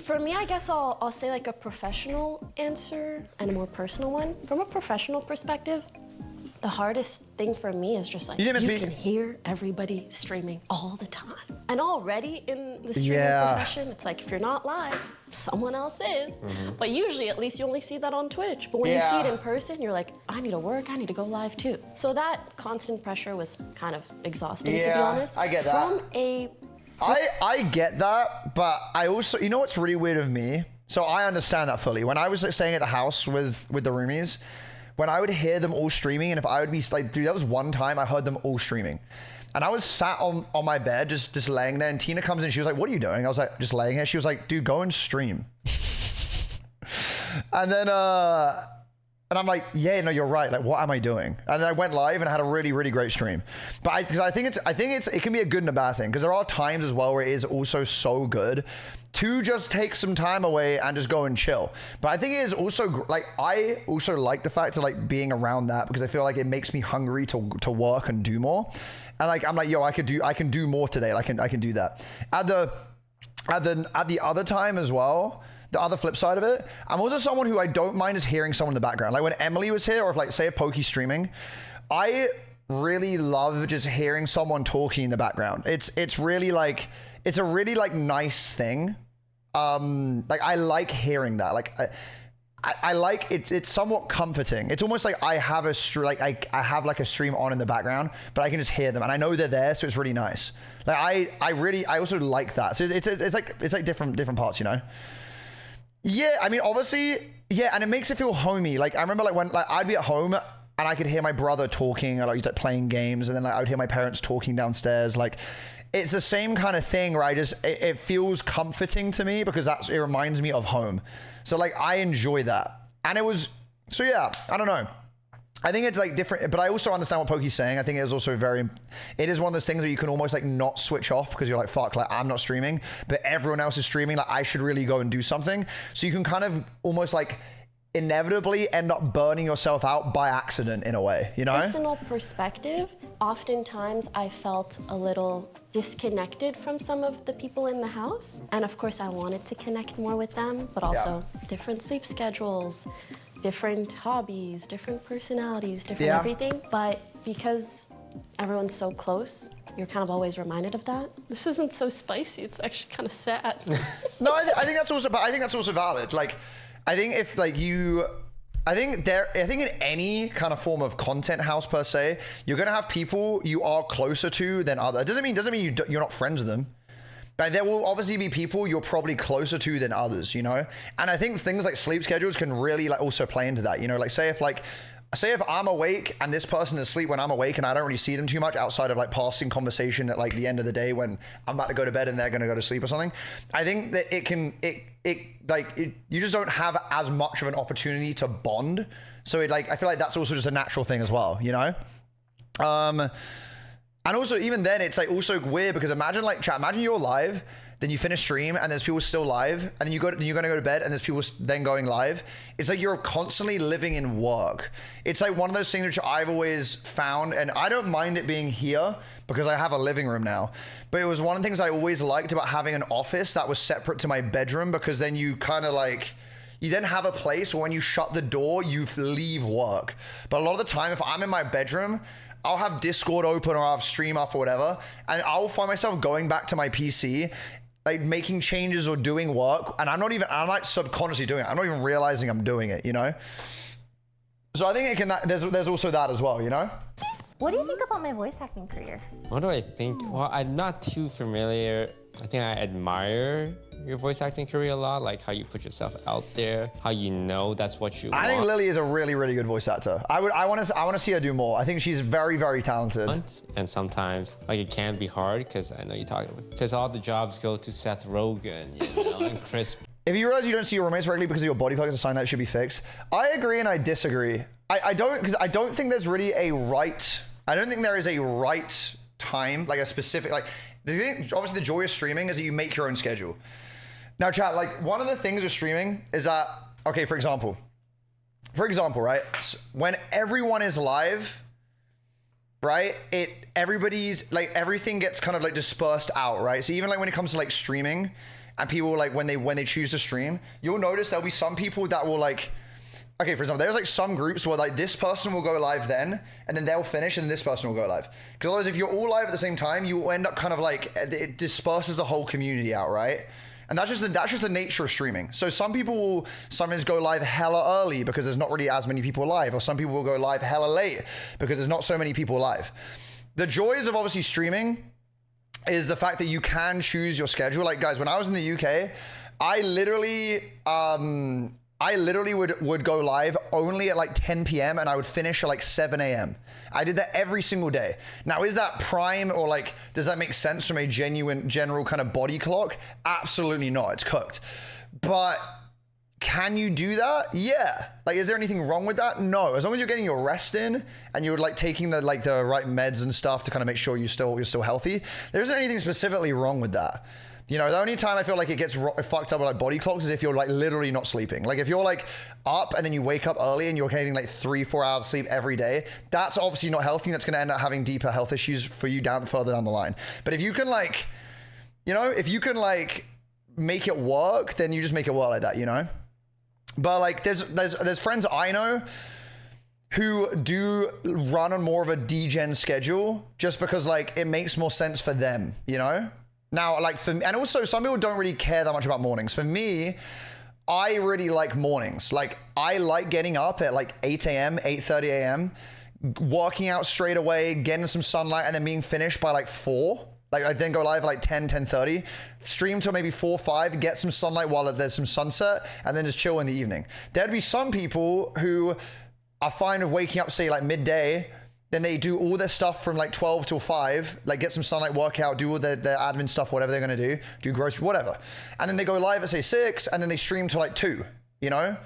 [SPEAKER 4] For me, I guess I'll say like a professional answer and a more personal one. From a professional perspective, the hardest thing for me is just like, you can hear everybody streaming all the time. And already in the streaming profession, it's like, if you're not live, someone else is. Mm-hmm. But usually, at least you only see that on Twitch. But when you see it in person, you're like, I need to work, I need to go live too. So that constant pressure was kind of exhausting, to be honest.
[SPEAKER 1] I get that. I get that, but I also, you know what's really weird of me? So I understand that fully. When I was staying at the house with the roomies, when I would hear them all streaming, and if I would be like, dude, that was one time I heard them all streaming. And I was sat on my bed, just laying there, and Tina comes in, she was like, what are you doing? I was like, just laying here. She was like, dude, go and stream. And then, and I'm like, yeah, no, you're right. Like, what am I doing? And then I went live and I had a really, really great stream. But I think it can be a good and a bad thing, because there are times as well where it is also so good to just take some time away and just go and chill. But I think it is also like, I also like the fact of like being around that, because I feel like it makes me hungry to work and do more. And like, I'm like, yo, I can do more today. I can do that. At the other time as well, the other flip side of it, I'm also someone who I don't mind is hearing someone in the background. Like when Emily was here, or if like, say if Poki's streaming, I really love just hearing someone talking in the background. It's really like, it's a really like nice thing. Like I like hearing that. Like I like it. It's somewhat comforting. It's almost like I have I have like a stream on in the background, but I can just hear them and I know they're there, so it's really nice. Like I also like that. So it's like different parts, you know. Yeah, I mean, obviously, yeah, and it makes it feel homey. Like I remember like when like I'd be at home and I could hear my brother talking, or like he's like playing games, and then like I would hear my parents talking downstairs. Like it's the same kind of thing where it feels comforting to me, because it reminds me of home. So like I enjoy that. And so yeah, I don't know. I think it's like different, but I also understand what Poki's saying. I think it is also it is one of those things where you can almost like not switch off, because you're like, fuck, like I'm not streaming, but everyone else is streaming. Like I should really go and do something. So you can kind of almost like inevitably end up burning yourself out by accident in a way, you know?
[SPEAKER 4] Personal perspective, oftentimes I felt a little disconnected from some of the people in the house. And of course, I wanted to connect more with them, but also different sleep schedules, different hobbies, different personalities, different everything. But because everyone's so close, you're kind of always reminded of that. This isn't so spicy. It's actually kind of sad.
[SPEAKER 1] No, I think that's also. I think that's also valid. Like, I think if like you. I think in any kind of form of content house per se, you're gonna have people you are closer to than others. It doesn't mean you're not friends with them. But there will obviously be people you're probably closer to than others, you know? And I think things like sleep schedules can really like also play into that, you know? Like say if I'm awake and this person is asleep when I'm awake and I don't really see them too much outside of like passing conversation at like the end of the day when I'm about to go to bed and they're gonna go to sleep or something. I think that you just don't have as much of an opportunity to bond. So I feel like that's also just a natural thing as well, you know? And also even then it's like also weird because imagine you're live, then you finish stream and there's people still live, and then you're gonna go to bed and there's people then going live. It's like you're constantly living in work. It's like one of those things which I've always found, and I don't mind it being here because I have a living room now, but it was one of the things I always liked about having an office that was separate to my bedroom, because then you kind of like, you then have a place where when you shut the door, you leave work. But a lot of the time, if I'm in my bedroom, I'll have Discord open or I'll have stream up or whatever, and I'll find myself going back to my PC, like making changes or doing work, and I'm like subconsciously doing it. I'm not even realizing I'm doing it, you know? So I think there's also that as well, you know?
[SPEAKER 5] What do you think about my voice acting career?
[SPEAKER 2] What do I think? Well, I'm not too familiar. I think I admire your voice acting career a lot, like how you put yourself out there, how you know that's what you want.
[SPEAKER 1] I think Lily is a really, really good voice actor. I want to see her do more. I think she's very, very talented.
[SPEAKER 2] And sometimes, like, it can be hard because I know you talk because all the jobs go to Seth Rogen, you know, and Chris.
[SPEAKER 1] If you realize you don't see your roommates regularly because of your body clock, it's a sign that should be fixed. I agree and I disagree. I don't think there's really a right. I don't think there is a right time, like a specific, like, the thing, obviously the joy of streaming is that you make your own schedule. Now chat, like one of the things with streaming is that, okay, for example, right? When everyone is live, right? Everybody's like, everything gets kind of like dispersed out, right? So even like when it comes to like streaming and people like when they choose to stream, you'll notice there'll be some people that will like, okay, for example, there's like some groups where like this person will go live then, and then they'll finish and this person will go live. Because otherwise if you're all live at the same time, you will end up kind of like, it disperses the whole community out, right? And that's just the nature of streaming. So some people will sometimes go live hella early because there's not really as many people live, or some people will go live hella late because there's not so many people live. The joys of obviously streaming is the fact that you can choose your schedule. Like guys, when I was in the UK, I literally would go live only at like 10 p.m. and I would finish at like 7 a.m. I did that every single day. Now, is that prime, or like, does that make sense from a general kind of body clock? Absolutely not, it's cooked. But can you do that? Yeah. Like, is there anything wrong with that? No, as long as you're getting your rest in and you're like taking the right meds and stuff to kind of make sure you're still healthy, there isn't anything specifically wrong with that. You know, the only time I feel like it gets fucked up with like body clocks is if you're like literally not sleeping. Like if you're like up and then you wake up early and you're getting like 3-4 hours of sleep every day, that's obviously not healthy. That's going to end up having deeper health issues for you further down the line. But if you can like, you know, if you can like make it work, then you just make it work like that, you know? But like there's friends I know who do run on more of a degen schedule just because like it makes more sense for them, you know? Now, like for me, and also some people don't really care that much about mornings. For me, I really like mornings. Like I like getting up at like 8 a.m., 8:30 a.m., walking out straight away, getting some sunlight, and then being finished by like 4. Like I then go live at like 10:30, stream till maybe 4, 5, get some sunlight while there's some sunset, and then just chill in the evening. There'd be some people who are fine with waking up, say like midday, then they do all their stuff from like 12 till 5, like get some sunlight, work out, do all their admin stuff, whatever they're gonna do grocery, whatever. And then they go live at say 6, and then they stream till like 2, you know?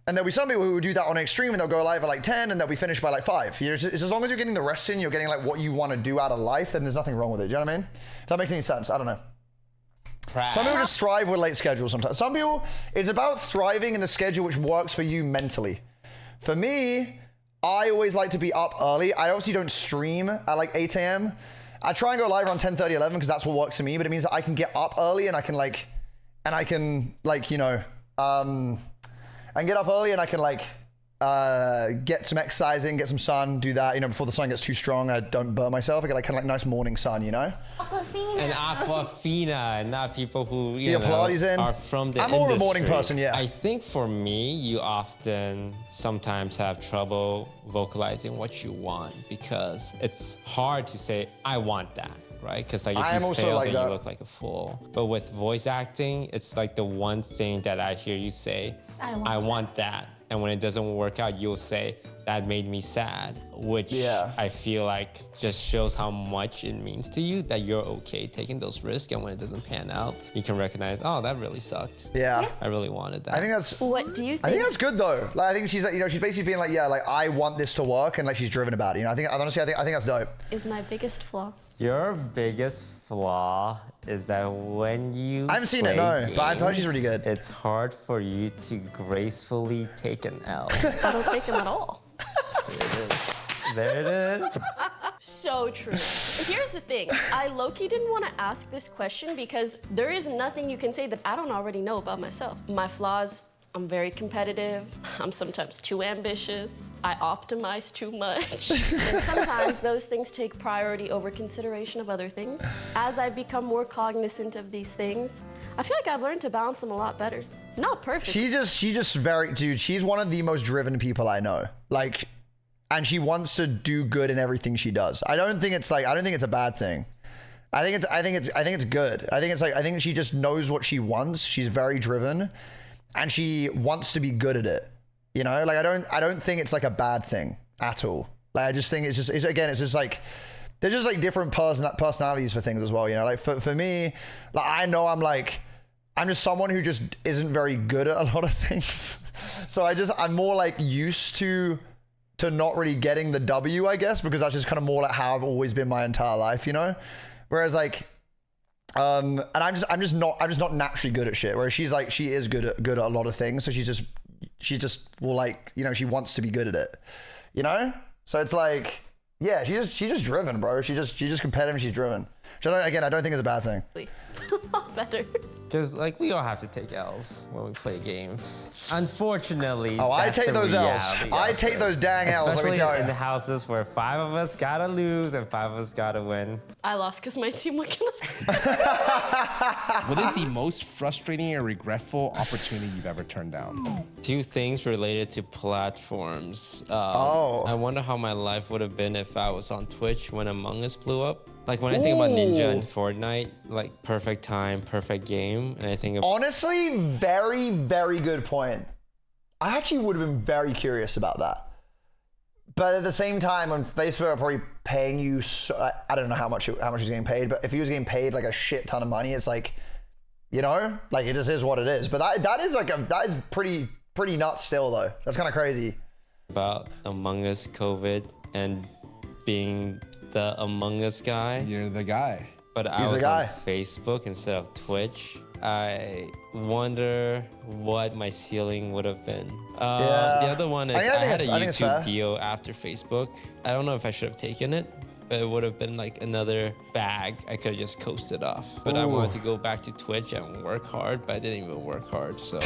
[SPEAKER 1] And there'll be some people who will do that on an extreme and they'll go live at like 10 and they'll be finished by like 5. It's as long as you're getting the rest in, you're getting like what you wanna do out of life, then there's nothing wrong with it, do you know what I mean? If that makes any sense, I don't know. Some people just thrive with late schedules sometimes. Some people, it's about thriving in the schedule which works for you mentally. For me, I always like to be up early. I obviously don't stream at like 8 a.m. I try and go live around 10:30, 11 because that's what works for me. But it means that I can get up early and I can get up early and I can get some exercise in, get some sun, do that, before the sun gets too strong. I don't burn myself. I get kind of nice morning sun,
[SPEAKER 5] Aquafina.
[SPEAKER 2] And Aquafina, and not people who
[SPEAKER 1] Pilates in.
[SPEAKER 2] are from the
[SPEAKER 1] I'm more of a
[SPEAKER 2] industry.
[SPEAKER 1] morning person, yeah.
[SPEAKER 2] I think for me, you often sometimes have trouble vocalizing what you want because it's hard to say, I want that. Right? Because if
[SPEAKER 1] I am
[SPEAKER 2] you
[SPEAKER 1] also
[SPEAKER 2] fail,
[SPEAKER 1] like
[SPEAKER 2] then
[SPEAKER 1] that.
[SPEAKER 2] you look like a fool. But with voice acting, it's like the one thing that I hear you say, I want that. And when it doesn't work out, you'll say, that made me sad, which I feel like just shows how much it means to you that you're okay taking those risks. And when it doesn't pan out, you can recognize, oh, that really sucked.
[SPEAKER 1] Yeah.
[SPEAKER 2] I really wanted that.
[SPEAKER 1] I think that's.
[SPEAKER 4] What do you think?
[SPEAKER 1] I think that's good though. I think she's she's basically being I want this to work, and she's driven about it. I think that's dope.
[SPEAKER 4] Is my biggest flaw.
[SPEAKER 2] Your biggest flaw is that when you
[SPEAKER 1] I haven't seen it, no, but I've heard she's really good.
[SPEAKER 2] It's hard for you to gracefully take an L.
[SPEAKER 4] I don't take them at all.
[SPEAKER 2] There it is.
[SPEAKER 4] So true. Here's the thing. I low-key didn't want to ask this question because there is nothing you can say that I don't already know about myself. My flaws, I'm very competitive. I'm sometimes too ambitious. I optimize too much. And sometimes those things take priority over consideration of other things. As I've become more cognizant of these things, I feel like I've learned to balance them a lot better. Not perfect.
[SPEAKER 1] She's one of the most driven people I know. And she wants to do good in everything she does. I don't think it's a bad thing. I think it's good. I think she just knows what she wants. She's very driven. And she wants to be good at it, I don't think it's a bad thing at all. I just think there's just different personalities for things as well, for me, I know I'm just someone who just isn't very good at a lot of things. So I'm more used to not really getting the W, I guess, because that's just kind of more how I've always been my entire life, whereas and I'm just not naturally good at shit. Whereas she is good at a lot of things. So she just will she wants to be good at it, So it's she's just driven, bro. She's just competitive. She's driven. Which I don't think is a bad thing.
[SPEAKER 4] A lot better.
[SPEAKER 2] Because we all have to take L's when we play games. Unfortunately,
[SPEAKER 1] I take those L's. I take those dang L's. Let me tell you.
[SPEAKER 2] In the houses where 5 of us gotta lose and 5 of us gotta win.
[SPEAKER 4] I lost because my team went.
[SPEAKER 3] What is the most frustrating or regretful opportunity you've ever turned down?
[SPEAKER 2] 2 things related to platforms. I wonder how my life would have been if I was on Twitch when Among Us blew up. When I think about Ninja and Fortnite, perfect time, perfect game, and I think of
[SPEAKER 1] honestly, very, very good point. I actually would have been very curious about that. But at the same time, when Facebook are probably paying you, I don't know how much he's getting paid, but if he was getting paid a shit ton of money, it's it just is what it is. But that is pretty nuts still though. That's kind of crazy.
[SPEAKER 2] About Among Us COVID and being the Among Us guy.
[SPEAKER 3] You're the guy.
[SPEAKER 2] But I was on Facebook instead of Twitch. I wonder what my ceiling would have been. The other one is I had a YouTube video after Facebook. I don't know if I should have taken it, but it would have been another bag I could have just coasted off. But I wanted to go back to Twitch and work hard, but I didn't even work hard, so.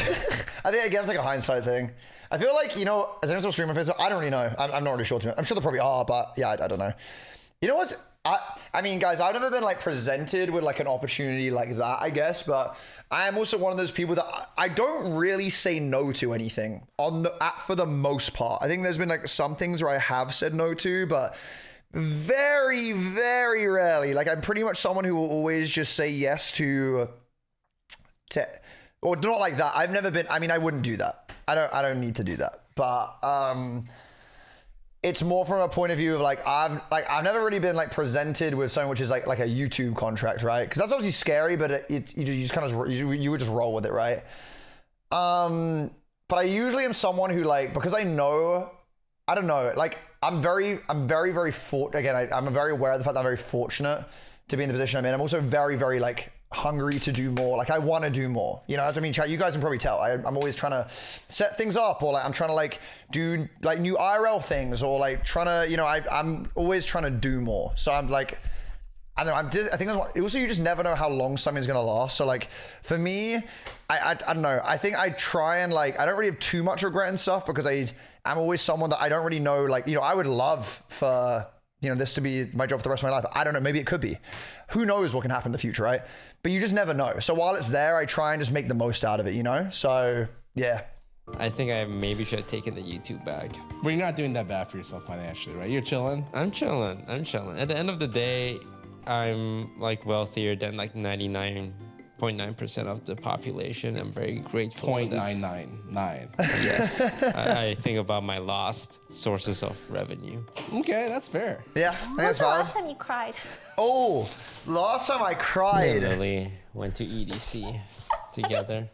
[SPEAKER 2] I
[SPEAKER 1] think again, it's a hindsight thing. I feel as anyone still streaming on Facebook, I don't really know. I'm not really sure. I'm sure there probably are, but yeah, I don't know. You know what's, I mean, guys, I've never been presented with an opportunity like that, I guess, but I am also one of those people that I don't really say no to anything for the most part. I think there's been some things where I have said no to, but very, very rarely. I'm pretty much someone who will always just say yes to, or not like that. I've never been, I wouldn't do that. I don't need to do that, but, it's more from a point of view of I've never really been presented with something which is like a YouTube contract, right? Because that's obviously scary, but you just kind of you would just roll with it, right? But I usually am someone who because I know, I don't know, I'm very I'm very aware of the fact that I'm very fortunate to be in the position I'm in. I'm also very, very hungry to do more. I want to do more. As I mean, chat, you guys can probably tell. I'm always trying to set things up, or I'm trying to do new IRL things, or trying to, I'm always trying to do more. So I'm I don't know. I think also you just never know how long something's gonna last. So like for me, I don't know. I think I try and like I don't really have too much regret and stuff because I'm always someone that I don't really know. Like I would love for this to be my job for the rest of my life. I don't know. Maybe it could be. Who knows what can happen in the future, right? But you just never know. So while it's there, I try and just make the most out of it. So yeah.
[SPEAKER 2] I think I maybe should have taken the YouTube bag.
[SPEAKER 3] But you're not doing that bad for yourself financially, right? You're chilling.
[SPEAKER 2] I'm chilling. At the end of the day, I'm like wealthier than like 99.9% of the population. I'm very grateful.
[SPEAKER 3] 0.999.
[SPEAKER 2] Yes. I think about my lost sources of revenue.
[SPEAKER 3] Okay, that's fair.
[SPEAKER 1] Yeah, I
[SPEAKER 5] When
[SPEAKER 1] think
[SPEAKER 5] was
[SPEAKER 1] that's
[SPEAKER 5] the
[SPEAKER 1] valid.
[SPEAKER 5] last time you cried?
[SPEAKER 1] Oh, last time I
[SPEAKER 2] Me
[SPEAKER 1] cried.
[SPEAKER 2] and Lily went to EDC together.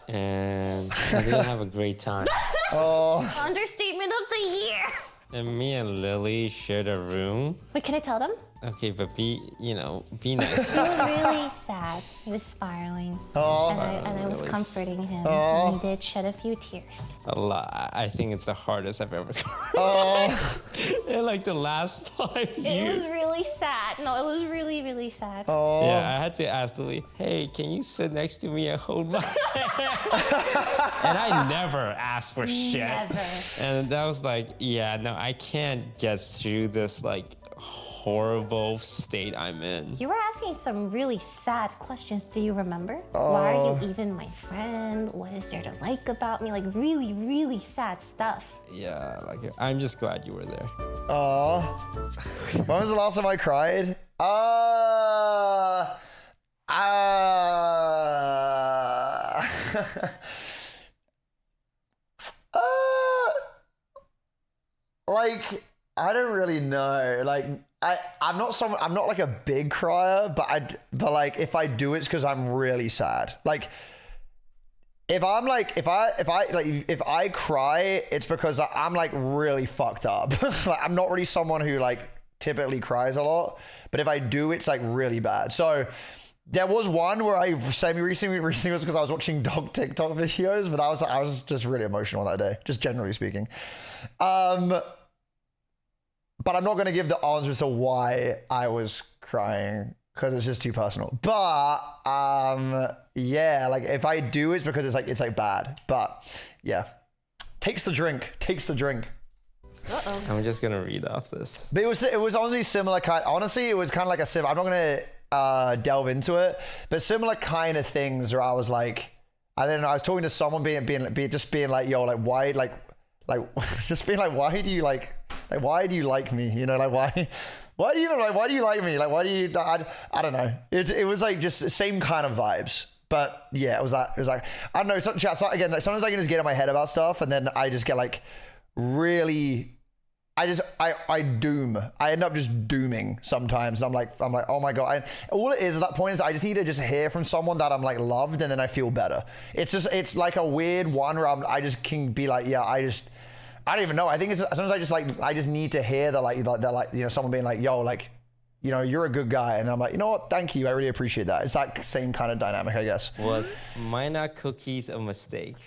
[SPEAKER 2] And I didn't have a great time.
[SPEAKER 5] Understatement of the year.
[SPEAKER 2] And me and Lily shared a room.
[SPEAKER 5] Wait, can I tell them?
[SPEAKER 2] Okay, but be nice.
[SPEAKER 5] He was really sad. He was spiraling. And I was comforting him. And he did shed a few tears.
[SPEAKER 2] A lot. I think it's the hardest I've ever cried. In like the last 5
[SPEAKER 5] It
[SPEAKER 2] years.
[SPEAKER 5] was really sad. No, it was really, really sad.
[SPEAKER 2] Yeah, I had to ask Lily, hey, can you sit next to me and hold my hand? And I never asked for shit.
[SPEAKER 5] Never.
[SPEAKER 2] And that was like, yeah, no, I can't get through this like horrible state I'm in.
[SPEAKER 5] You were asking some really sad questions. Do you remember? Why are you even my friend? What is there to like about me? Like really, really sad stuff.
[SPEAKER 2] Yeah, like I'm just glad you were there.
[SPEAKER 1] When was the last time I cried? Like I don't really know. Like I'm not like a big crier, but like if I do, it's because I'm really sad. Like if I cry, it's because I'm like really fucked up. Like I'm not really someone who like typically cries a lot, but if I do, it's like really bad. So there was one where I recently was because I was watching dog TikTok videos, but I was just really emotional that day, just generally speaking. But I'm not going to give the answer to why I was crying because it's just too personal. But yeah, like if I do, it's because it's like bad. But yeah, takes the drink.
[SPEAKER 2] I'm just gonna read off this.
[SPEAKER 1] But it was honestly similar kind. Honestly, it was kind of like a similar. I'm not gonna delve into it, but similar kind of things where I was like, I don't know. I was talking to someone being like, yo, like why, like just being like, why do you like me? Like why do you like me? Like why do you? I don't know. It was like just the same kind of vibes. But yeah, it was like I don't know. Again, like sometimes I can just get in my head about stuff, and then I just get like really. I doom. I end up just dooming sometimes. I'm like, oh my God. All it is at that point is I just need to just hear from someone that I'm like loved, and then I feel better. It's like a weird one where I just can be like, yeah, I don't even know. I think it's sometimes I just need to hear that someone being like, yo, like, you're a good guy. And I'm like, you know what? Thank you. I really appreciate that. It's that same kind of dynamic, I guess.
[SPEAKER 2] Was Mina cookies a mistake?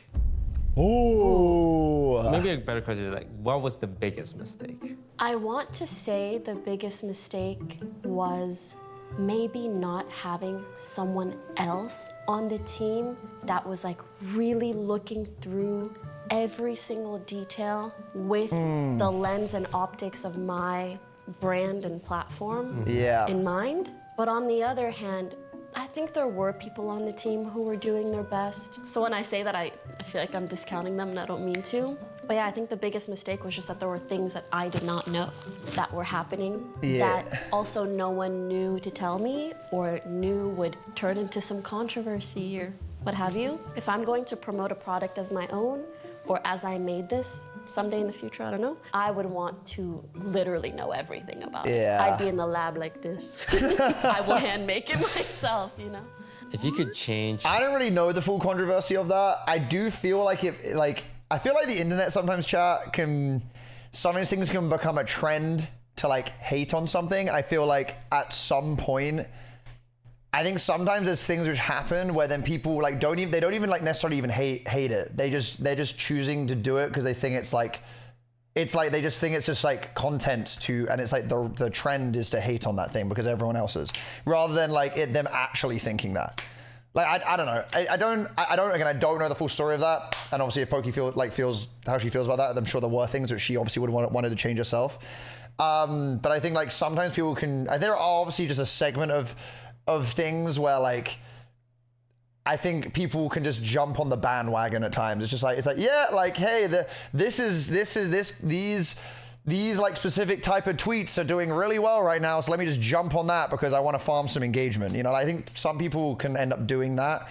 [SPEAKER 1] Oh.
[SPEAKER 2] Maybe a better question is like, what was the biggest mistake?
[SPEAKER 4] I want to say the biggest mistake was maybe not having someone else on the team that was like really looking through every single detail with the lens and optics of my brand and platform in mind. But on the other hand, I think there were people on the team who were doing their best. So when I say that, I feel like I'm discounting them, and I don't mean to. But yeah, I think the biggest mistake was just that there were things that I did not know that were happening that also no one knew to tell me or knew would turn into some controversy or what have you. If I'm going to promote a product as my own or as I made this someday in the future, I don't know, I would want to literally know everything about it. I'd be in the lab like this. I will hand make it myself,
[SPEAKER 2] If you could change.
[SPEAKER 1] I don't really know the full controversy of that. I do feel like I feel like the internet sometimes, chat, some of these things can become a trend to like hate on something. I feel like at some point, I think sometimes there's things which happen where then people like don't even like necessarily even hate it. They're just choosing to do it because they think it's like it's like they just think it's just like content to, and it's like the trend is to hate on that thing because everyone else is, rather than like them actually thinking that. Like I don't know. I don't know the full story of that. And obviously if Poki feels how she feels about that, I'm sure there were things which she obviously would have wanted to change herself. But I think like sometimes people can, there are obviously just a segment of things where like, I think people can just jump on the bandwagon at times. It's like, yeah, like, hey, these like specific type of tweets are doing really well right now. So let me just jump on that because I want to farm some engagement. You know, I think some people can end up doing that.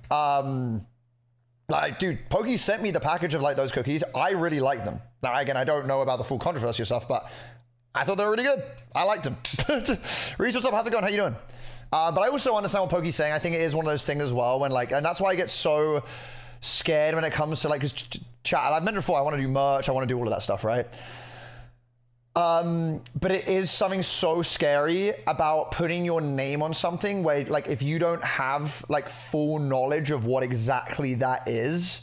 [SPEAKER 1] Like, dude, Poki sent me the package of like those cookies. I really like them. Now, again, I don't know about the full controversy stuff, but I thought they were really good. I liked them. Reese, what's up? How's it going? How you doing? But I also understand what Poki's saying. I think it is one of those things as well when like, and that's why I get so scared when it comes to like, cause chat, I've mentioned before, I want to do merch. I want to do all of that stuff, right? But it is something so scary about putting your name on something where like, if you don't have like full knowledge of what exactly that is,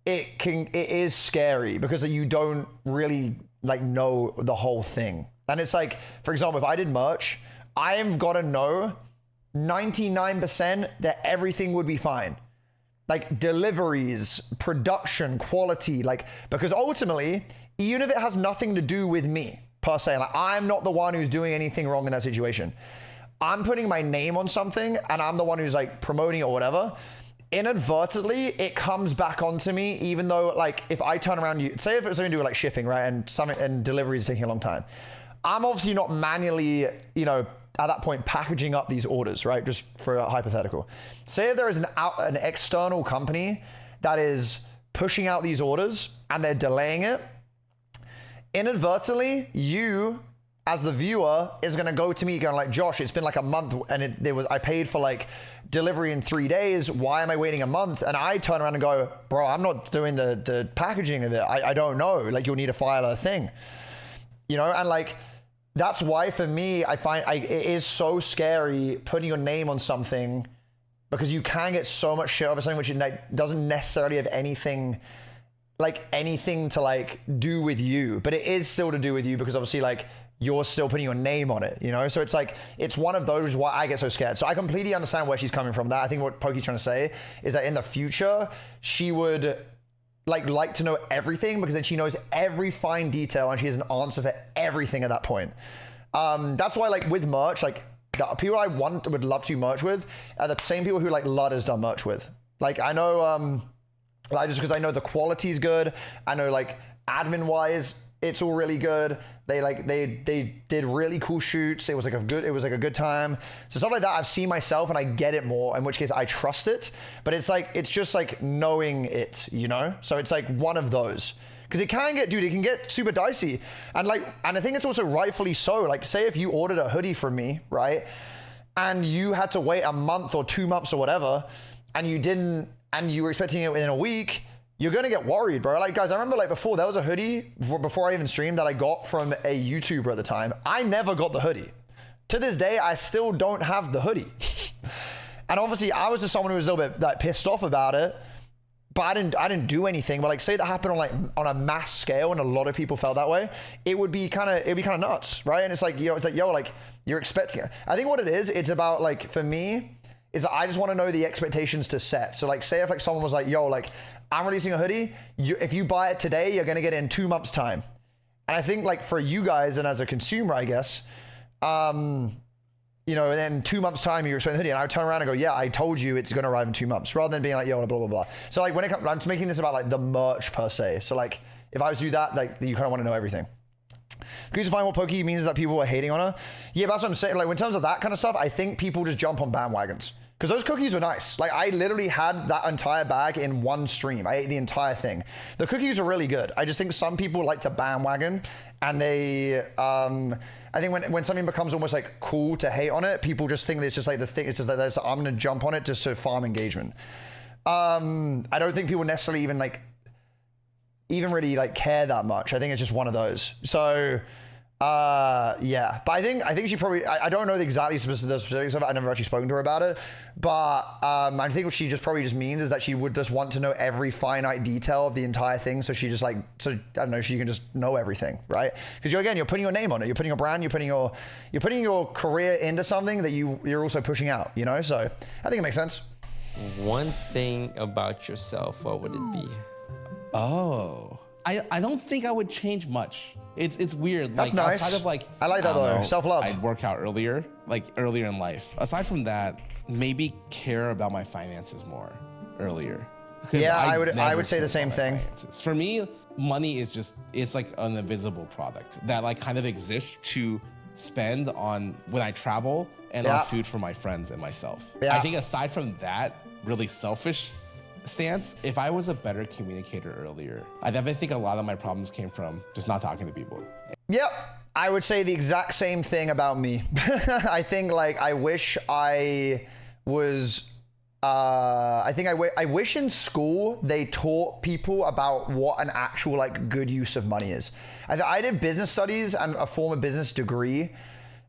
[SPEAKER 1] it is scary because you don't really like know the whole thing. And it's like, for example, if I did merch, I have got to know 99% that everything would be fine. Like deliveries, production, quality, like, because ultimately, even if it has nothing to do with me per se, like I'm not the one who's doing anything wrong in that situation. I'm putting my name on something and I'm the one who's like promoting it or whatever. Inadvertently, it comes back onto me, even though like if I turn around, say if it's something to do with like shipping, right? And delivery is taking a long time. I'm obviously not manually, you know, at that point packaging up these orders, right? Just for a hypothetical. Say if there is an external company that is pushing out these orders and they're delaying it, inadvertently, you as the viewer is gonna go to me going like, Josh, it's been like a month and I paid for like delivery in 3 days. Why am I waiting a month? And I turn around and go, bro, I'm not doing the packaging of it. I don't know. Like you'll need to file a thing, you know? And like, that's why for me, I find it is so scary putting your name on something because you can get so much shit over something which doesn't necessarily have anything to like do with you, but it is still to do with you because obviously like you're still putting your name on it, you know? So it's like, it's one of those why I get so scared. So I completely understand where she's coming from. That I think what Poki's trying to say is that in the future, she would like to know everything because then she knows every fine detail and she has an answer for everything at that point. That's why like with merch, like the people I would love to merch with are the same people who like Lud has done merch with. Like I know, like just because I know the quality is good. I know like admin wise, it's all really good. They did really cool shoots. It was like a good time. So stuff like that I've seen myself and I get it more, in which case I trust it. But it's just like knowing it, you know? So it's like one of those. Because it can get super dicey. And I think it's also rightfully so. Like say if you ordered a hoodie from me, right? And you had to wait a month or 2 months or whatever, and you were expecting it within a week, you're gonna get worried, bro. Like guys, I remember like before there was a hoodie before I even streamed that I got from a YouTuber at the time. I never got the hoodie. To this day, I still don't have the hoodie. And obviously I was just someone who was a little bit like pissed off about it, but I didn't do anything. But like say that happened on a mass scale and a lot of people felt that way, it'd be kind of nuts, right? And it's like, like you're expecting it. I think what it is, it's about like, for me, is I just want to know the expectations to set. So like say if like someone was like, yo, like I'm releasing a hoodie, if you buy it today, you're gonna get it in 2 months time. And I think like for you guys and as a consumer, I guess, you know, and then 2 months time you're expecting a hoodie and I would turn around and go, yeah, I told you it's gonna arrive in 2 months, rather than being like, yo, blah, blah, blah. So like when it comes, I'm just making this about like the merch per se. So like if I was to do that, like you kind of want to know everything. Can you find what Poki means is that people are hating on her? Yeah, but that's what I'm saying. Like in terms of that kind of stuff, I think people just jump on bandwagons. Because those cookies were nice. Like I literally had that entire bag in one stream. I ate the entire thing. The cookies are really good. I just think some people like to bandwagon and they, I think when something becomes almost like cool to hate on it, people just think it's just like the thing, it's just like, I'm gonna jump on it just to farm engagement. I don't think people necessarily even really like care that much. I think it's just one of those. So Yeah, but I think she probably, I don't know the specifics of it. I've never actually spoken to her about it, but I think what she probably means is that she would just want to know every finite detail of the entire thing. So she just I don't know, she can just know everything, right? Because you're putting your name on it, you're putting your brand, you're putting your career into something that you're also pushing out, you know? So I think it makes sense.
[SPEAKER 2] One thing about yourself, what would it be?
[SPEAKER 3] Oh, I don't think I would change much. It's weird.
[SPEAKER 1] That's
[SPEAKER 3] like
[SPEAKER 1] nice.
[SPEAKER 3] outside of like,
[SPEAKER 1] I like that though. Self-love.
[SPEAKER 3] I'd work out earlier in life. Aside from that, maybe care about my finances more earlier.
[SPEAKER 1] Yeah, I would
[SPEAKER 3] never
[SPEAKER 1] say the
[SPEAKER 3] cared
[SPEAKER 1] same
[SPEAKER 3] about my
[SPEAKER 1] thing.
[SPEAKER 3] finances. For me, money is it's like an invisible product that like kind of exists to spend on when I travel and on food for my friends and myself.
[SPEAKER 1] Yeah.
[SPEAKER 3] I think aside from that really selfish stance, if I was a better communicator earlier, I definitely think a lot of my problems came from just not talking to people.
[SPEAKER 1] Yep, I would say the exact same thing about me. I think like I wish I was, I wish in school they taught people about what an actual like good use of money is. I did business studies and a form of business degree.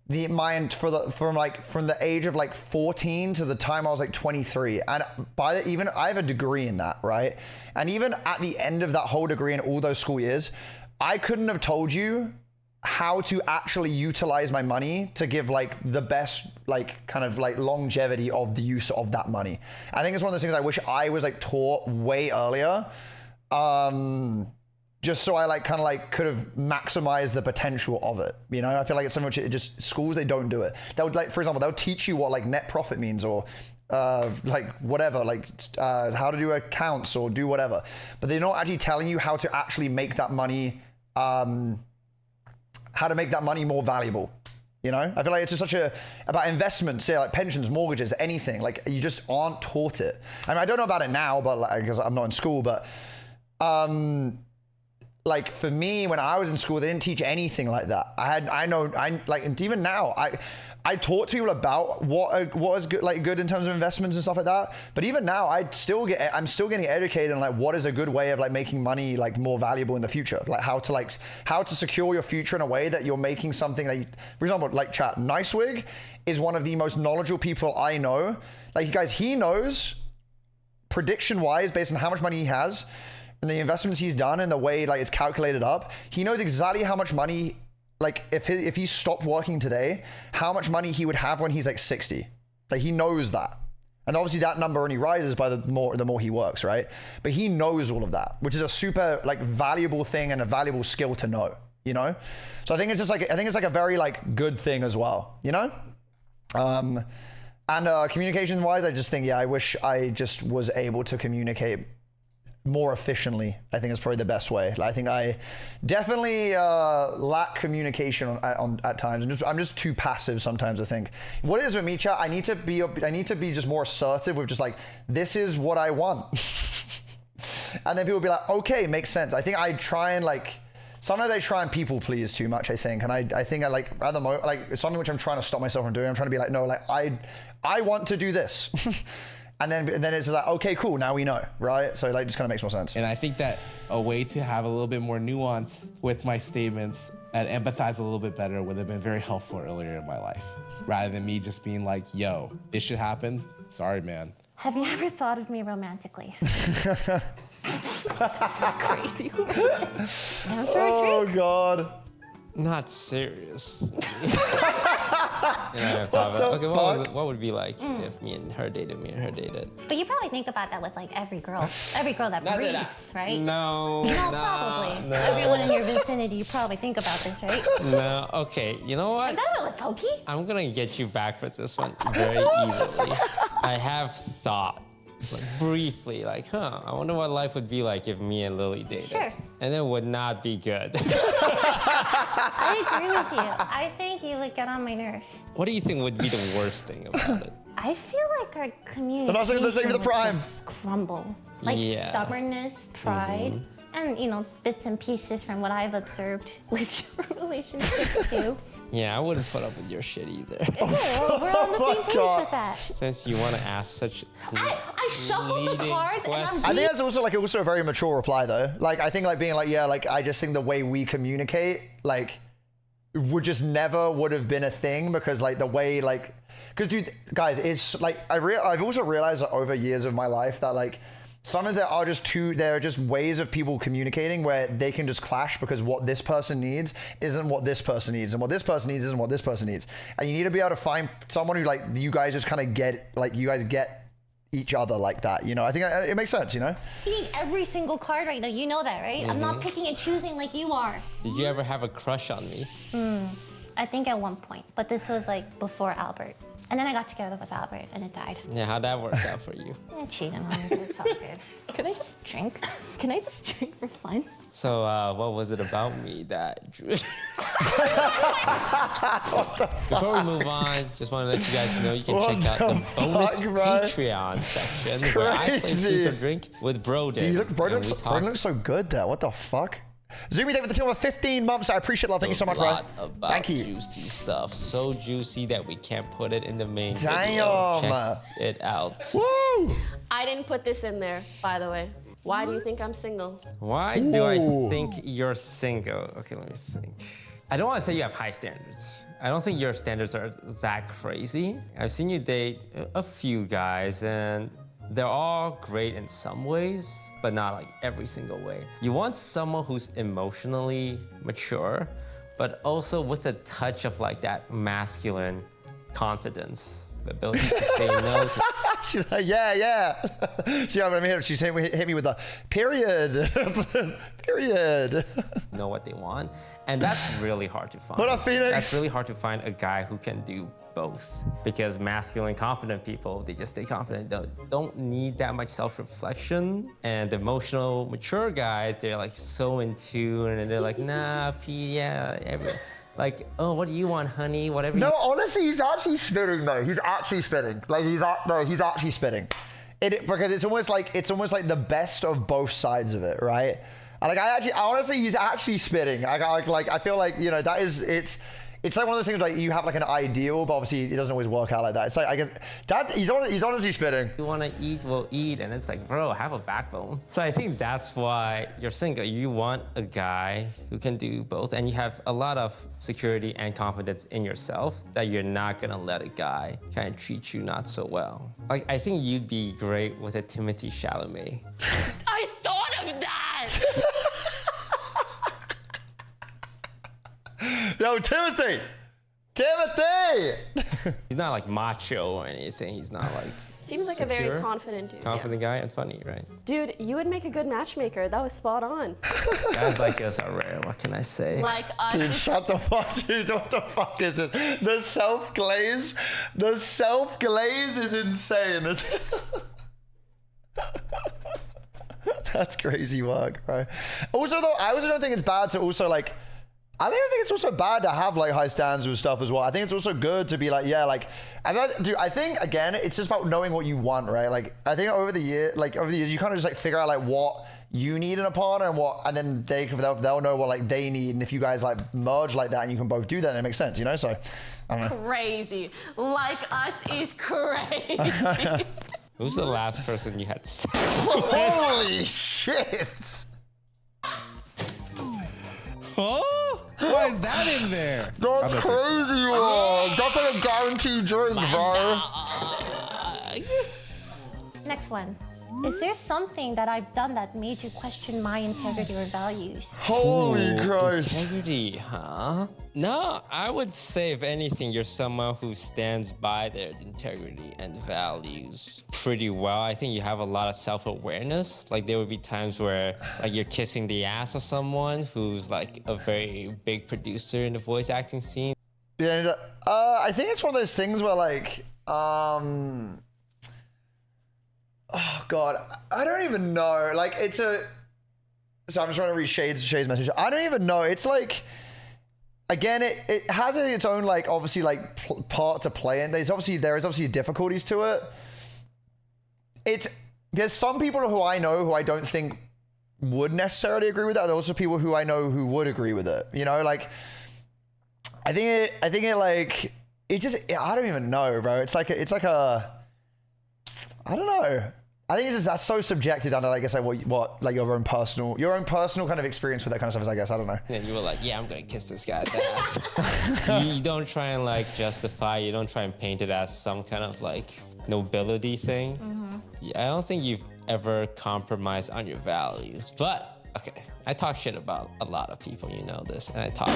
[SPEAKER 1] From the age of like 14 to the time I was like 23, and even I have a degree in that, right? And even at the end of that whole degree in all those school years, I couldn't have told you how to actually utilize my money to give like the best like kind of like longevity of the use of that money. I think it's one of those things I wish I was like taught way earlier. Just so I like kind of like could have maximized the potential of it. You know, I feel like it's so much, schools, they don't do it. They would like, for example, they'll teach you what like net profit means or like whatever, like how to do accounts or do whatever. But they're not actually telling you how to actually make that money, how to make that money more valuable. You know, I feel like it's just about investments, say like pensions, mortgages, anything. Like you just aren't taught it. I mean, I don't know about it now, but because I'm not in school, but like for me, when I was in school, they didn't teach anything like that. And even now, I talk to people about what is good in terms of investments and stuff like that. But even now, I'm still getting educated on like what is a good way of like making money like more valuable in the future. Like how to secure your future in a way that you're making something that, for example, like chat, Nicewig is one of the most knowledgeable people I know. Like guys, he knows prediction wise based on how much money he has and the investments he's done and the way like it's calculated up, he knows exactly how much money, like if he stopped working today, how much money he would have when he's like 60. Like he knows that. And obviously that number only rises by the more he works, right? But he knows all of that, which is a super like valuable thing and a valuable skill to know, you know? So I think it's like a very like good thing as well, you know? And communication wise, I just think, yeah, I wish I just was able to communicate more efficiently. I think is probably the best way. I think I definitely lack communication at times. I'm just too passive sometimes. I think what it is with me, chat, I need to be just more assertive with just like, this is what I want. And then people will be like, okay, makes sense. I think I try and like, sometimes I try and people please too much, I think. And I think I like, at the moment, like it's something which I'm trying to stop myself from doing. I'm trying to be like, no, like I want to do this. And then it's like, okay, cool, now we know, right? So like, just kind of makes more sense.
[SPEAKER 3] And I think that a way to have a little bit more nuance with my statements and empathize a little bit better would have been very helpful earlier in my life, rather than me just being like, yo, this shit happened. Sorry, man.
[SPEAKER 5] Have you ever thought of me romantically? This is crazy. Answer
[SPEAKER 1] Oh, God.
[SPEAKER 2] Not serious. Yeah, okay, what would it be like if me and her dated?
[SPEAKER 5] But you probably think about that with like every girl that breathes, right?
[SPEAKER 2] No,
[SPEAKER 5] probably.
[SPEAKER 2] No.
[SPEAKER 5] Everyone in your vicinity, you probably think about this, right?
[SPEAKER 2] No, okay, you know what?
[SPEAKER 5] Is that it with Poki?
[SPEAKER 2] I'm gonna get you back with this one very easily. I have thought, like, briefly, like, I wonder what life would be like if me and Lily dated.
[SPEAKER 5] Sure.
[SPEAKER 2] And it would not be good.
[SPEAKER 5] I agree with you. I think you would get on my nerves.
[SPEAKER 2] What do you think would be the worst thing about it?
[SPEAKER 5] I feel like our communication
[SPEAKER 1] the
[SPEAKER 5] would
[SPEAKER 1] prime.
[SPEAKER 5] just crumble. Like stubbornness, pride, and bits and pieces from what I've observed with your relationships too.
[SPEAKER 2] Yeah, I wouldn't put up with your shit either.
[SPEAKER 5] Well, we're on the same page with that.
[SPEAKER 2] Since you want to ask such
[SPEAKER 5] I shuffled the cards and I'm
[SPEAKER 1] I think that's also a very mature reply though. Like I think like being like, yeah, like I just think the way we communicate, like would have been a thing because like the way like, because dude, guys, it's like I've also realized that over years of my life that like sometimes there are just ways of people communicating where they can just clash because what this person needs isn't what this person needs, and what this person needs isn't what this person needs, and you need to be able to find someone who like you guys just kind of get like you guys get each other like that, you know. I think it makes sense, you know.
[SPEAKER 5] Picking every single card right now, you know that, right? I'm not picking and choosing like you are.
[SPEAKER 2] Did you ever have a crush on me?
[SPEAKER 5] I think at one point, but this was like before Albert. And then I got together with Albert and it died.
[SPEAKER 2] Yeah, how'd that work out for you?
[SPEAKER 5] I cheated on him, but it's all good. Can I just drink? Can I just drink for fun?
[SPEAKER 2] So what was it about me that drew? Before we move on, just want to let you guys know you can check out the bonus Patreon section where I play Truth or Drink with Broden.
[SPEAKER 1] Broden looks so good there. What the fuck? Zoomy, thank you for the team for 15 months. I appreciate it. Thank you so much, bro. Thank you.
[SPEAKER 2] Juicy stuff. So juicy that we can't put it in the main video.
[SPEAKER 1] Damn.
[SPEAKER 2] Check it out.
[SPEAKER 1] Woo!
[SPEAKER 4] I didn't put this in there, by the way. Why do you think I'm single?
[SPEAKER 2] Why do I think you're single? Okay, let me think. I don't want to say you have high standards. I don't think your standards are that crazy. I've seen you date a few guys and they're all great in some ways, but not like every single way. You want someone who's emotionally mature, but also with a touch of like that masculine confidence, the ability to say no to.
[SPEAKER 1] She's like, yeah. She hit me with the period. Period.
[SPEAKER 2] Know what they want, and that's really hard to find.
[SPEAKER 1] What up, Phoenix?
[SPEAKER 2] That's really hard to find a guy who can do both, because masculine, confident people, they just stay confident. They don't need that much self-reflection, and emotional, mature guys, they're like so in tune, and they're like, nah, P, yeah, everyone. Like, oh, what do you want, honey? Whatever.
[SPEAKER 1] No, honestly, he's actually spitting though. He's actually spitting. Like he's actually spitting. Because it's almost like the best of both sides of it, right? Honestly, he's actually spitting. I feel like, you know, it's like one of those things like you have like an ideal, but obviously it doesn't always work out like that. It's like, I guess that he's honestly spitting.
[SPEAKER 2] You want to eat, we'll eat, and it's like, bro, have a backbone. So I think that's why you're single. You want a guy who can do both, and you have a lot of security and confidence in yourself that you're not gonna let a guy kind of treat you not so well. Like, I think you'd be great with a Timothée Chalamet.
[SPEAKER 4] I thought of that!
[SPEAKER 1] Yo, Timothy!
[SPEAKER 2] He's not like macho or anything. He's not like
[SPEAKER 4] Seems like a very confident dude.
[SPEAKER 2] Confident guy and funny, right?
[SPEAKER 4] Dude, you would make a good matchmaker. That was spot on.
[SPEAKER 2] Guys like us are rare. What can I say?
[SPEAKER 4] Like us.
[SPEAKER 1] Dude, shut the fuck, dude. What the fuck is it? The self-glaze is insane. That's crazy work, bro. Also, though, I also don't think it's bad to also like. I don't think it's also bad to have like high standards with stuff as well. I think it's also good to be like, yeah, like, I think again, it's just about knowing what you want, right? Like, I think over the years, you kind of just like figure out like what you need in a partner and then they'll know what like they need, and if you guys like merge like that and you can both do that, it makes sense, you know? So, I don't know.
[SPEAKER 4] Crazy. Like us is crazy.
[SPEAKER 2] Who's the last person you had sex with?
[SPEAKER 1] Holy shit!
[SPEAKER 3] Huh? Why is that in there?
[SPEAKER 1] That's crazy, bro. That's like a guaranteed drink, bro.
[SPEAKER 5] Next one. Is there something that I've done that made you question my integrity or values?
[SPEAKER 1] Holy Christ.
[SPEAKER 2] Integrity, huh? No, I would say if anything, you're someone who stands by their integrity and values pretty well. I think you have a lot of self-awareness. Like there would be times where like you're kissing the ass of someone who's like a very big producer in the voice acting scene.
[SPEAKER 1] Yeah, I think it's one of those things where like, oh God, I don't even know. Like so I'm just trying to read Shade's message. I don't even know. It's like, again, it has its own like obviously like part to play in. There is obviously difficulties to it. There's some people who I know who I don't think would necessarily agree with that. There's also people who I know who would agree with it. You know, like I think it like it just I don't even know, bro. It's like a I don't know. I think it's just that's so subjective under, I guess, like what like your own personal kind of experience with that kind of stuff is, I guess. I don't know.
[SPEAKER 2] And you were like, yeah, I'm gonna kiss this guy's ass. you don't try and like justify, you don't try and paint it as some kind of like nobility thing. I don't think you've ever compromised on your values, but okay, I talk shit about a lot of people, you know this, and I talk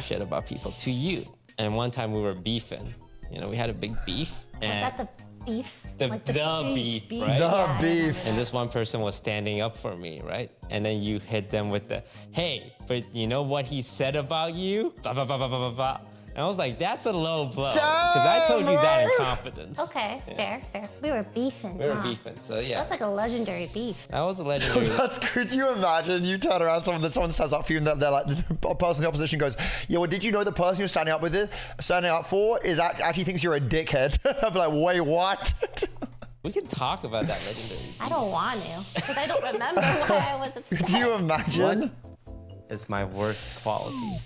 [SPEAKER 2] shit about people to you. And one time we were beefing, you know, we had a big beef. And
[SPEAKER 5] Was that the beef?
[SPEAKER 2] The
[SPEAKER 5] Like
[SPEAKER 2] beef, right?
[SPEAKER 1] The beef.
[SPEAKER 2] And this one person was standing up for me, right? And then you hit them with the, hey, but you know what he said about you? Blah, blah, blah, blah, blah, blah, blah. And I was like, that's a low blow. Because I told you that in confidence.
[SPEAKER 5] Okay, fair. We were beefing.
[SPEAKER 2] We were beefing, so yeah.
[SPEAKER 5] That's like a legendary beef.
[SPEAKER 2] That was a legendary.
[SPEAKER 1] That's could you imagine you turn around someone stands up for you and they're like the person in the opposition goes, yeah, well, did you know the person you're standing up for is actually thinks you're a dickhead? I'd be like, wait, what?
[SPEAKER 2] We can talk about that legendary.
[SPEAKER 5] I don't want to, because I don't remember why I was upset.
[SPEAKER 1] Could you imagine?
[SPEAKER 2] What is my worst quality?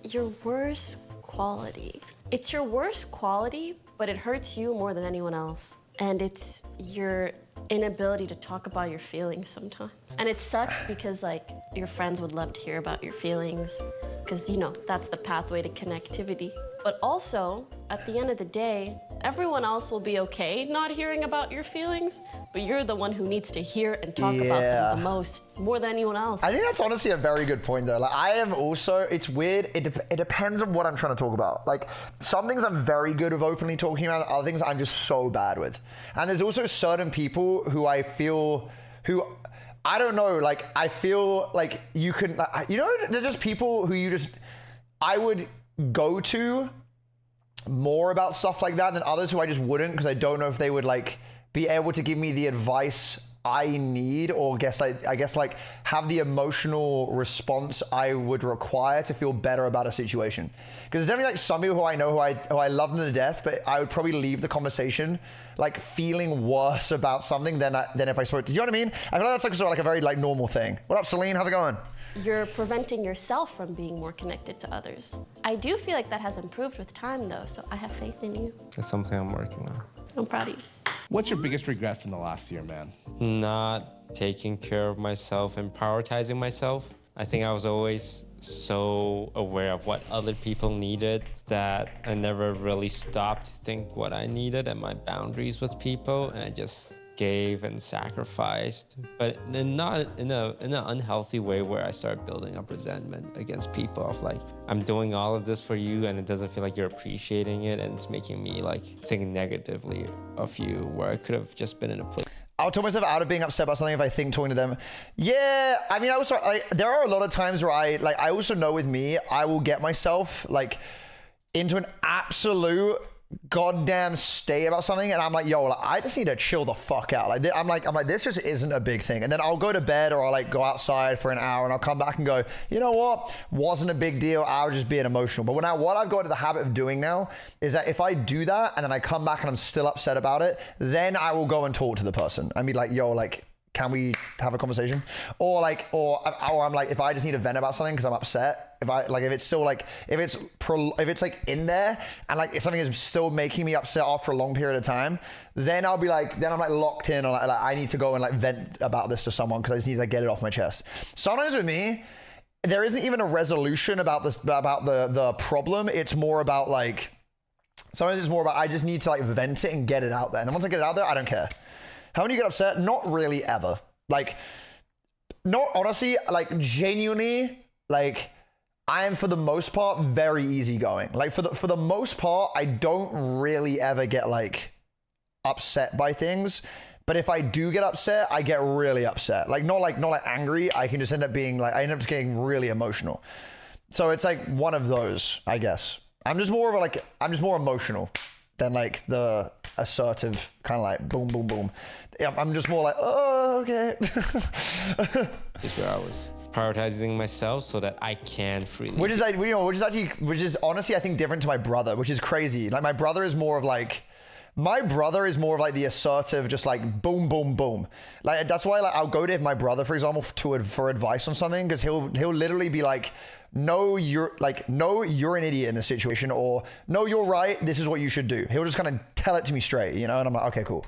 [SPEAKER 4] Your worst quality. It's your worst quality, but it hurts you more than anyone else. And it's your inability to talk about your feelings sometimes. And it sucks because like your friends would love to hear about your feelings because, you know, that's the pathway to connectivity. But also, at the end of the day, everyone else will be okay not hearing about your feelings, but you're the one who needs to hear and talk about them the most, more than anyone else.
[SPEAKER 1] I think that's honestly a very good point though. Like I am also, it's weird, it depends on what I'm trying to talk about. Like some things I'm very good with openly talking about, other things I'm just so bad with. And there's also certain people who I feel, I don't know, like I feel like you can, like, you know, there's just people who I would go to more about stuff like that than others who I just wouldn't, because I don't know if they would like be able to give me the advice I need, or I guess have the emotional response I would require to feel better about a situation. Because there's definitely like some people who I know who I love them to death, but I would probably leave the conversation like feeling worse about something than if I spoke to. Do you know what I mean? I feel like that's like sort of like a very like normal thing. What up, Celine? How's it going?
[SPEAKER 4] You're preventing yourself from being more connected to others. I do feel like that has improved with time though, so I have faith in you.
[SPEAKER 2] That's something I'm working on.
[SPEAKER 4] I'm proud of you.
[SPEAKER 3] What's your biggest regret from the last year, man?
[SPEAKER 2] Not taking care of myself and prioritizing myself. I think I was always so aware of what other people needed that I never really stopped to think what I needed and my boundaries with people, and I just gave and sacrificed, but not in an unhealthy way where I started building up resentment against people of like, I'm doing all of this for you and it doesn't feel like you're appreciating it, and it's making me like think negatively of you where I could have just been in a place.
[SPEAKER 1] I'll talk myself out of being upset about something if I think talking to them. Yeah, I mean, there are a lot of times where I also know with me, I will get myself like into an absolute goddamn state about something, and I'm like, yo, like, I just need to chill the fuck out. Like, I'm like, this just isn't a big thing. And then I'll go to bed, or I'll like go outside for an hour, and I'll come back and go, you know what? Wasn't a big deal. I was just being emotional. But what I've got into the habit of doing now is that if I do that and then I come back and I'm still upset about it, then I will go and talk to the person and be like, yo, like, can we have a conversation? Or I'm like, if I just need to vent about something because I'm upset, if it's like in there and like if something is still making me upset after a long period of time, then I'll be like, then I'm like locked in, or like I need to go and like vent about this to someone because I just need to get it off my chest. Sometimes with me, there isn't even a resolution about the problem. It's more about like, sometimes it's more about I just need to like vent it and get it out there. And then once I get it out there, I don't care. How many get upset? Not really ever. Like, not honestly, like genuinely, like I am for the most part very easygoing. Like for the most part, I don't really ever get like upset by things. But if I do get upset, I get really upset. Like not like angry. I can just end up being like, I end up just getting really emotional. So it's like one of those, I guess. I'm just more emotional than like the assertive kind of like boom, boom, boom. I'm just more like, oh, okay.
[SPEAKER 2] Is where I was prioritizing myself so that I can freely.
[SPEAKER 1] Which is honestly, I think different to my brother, which is crazy. Like my brother is more of like, my brother is more of like the assertive, just like boom, boom, boom. Like that's why like I'll go to my brother, for example, for advice on something, because he'll literally be like, no, you're an idiot in this situation, or no, you're right, this is what you should do. He'll just kind of tell it to me straight, you know, and I'm like, okay, cool.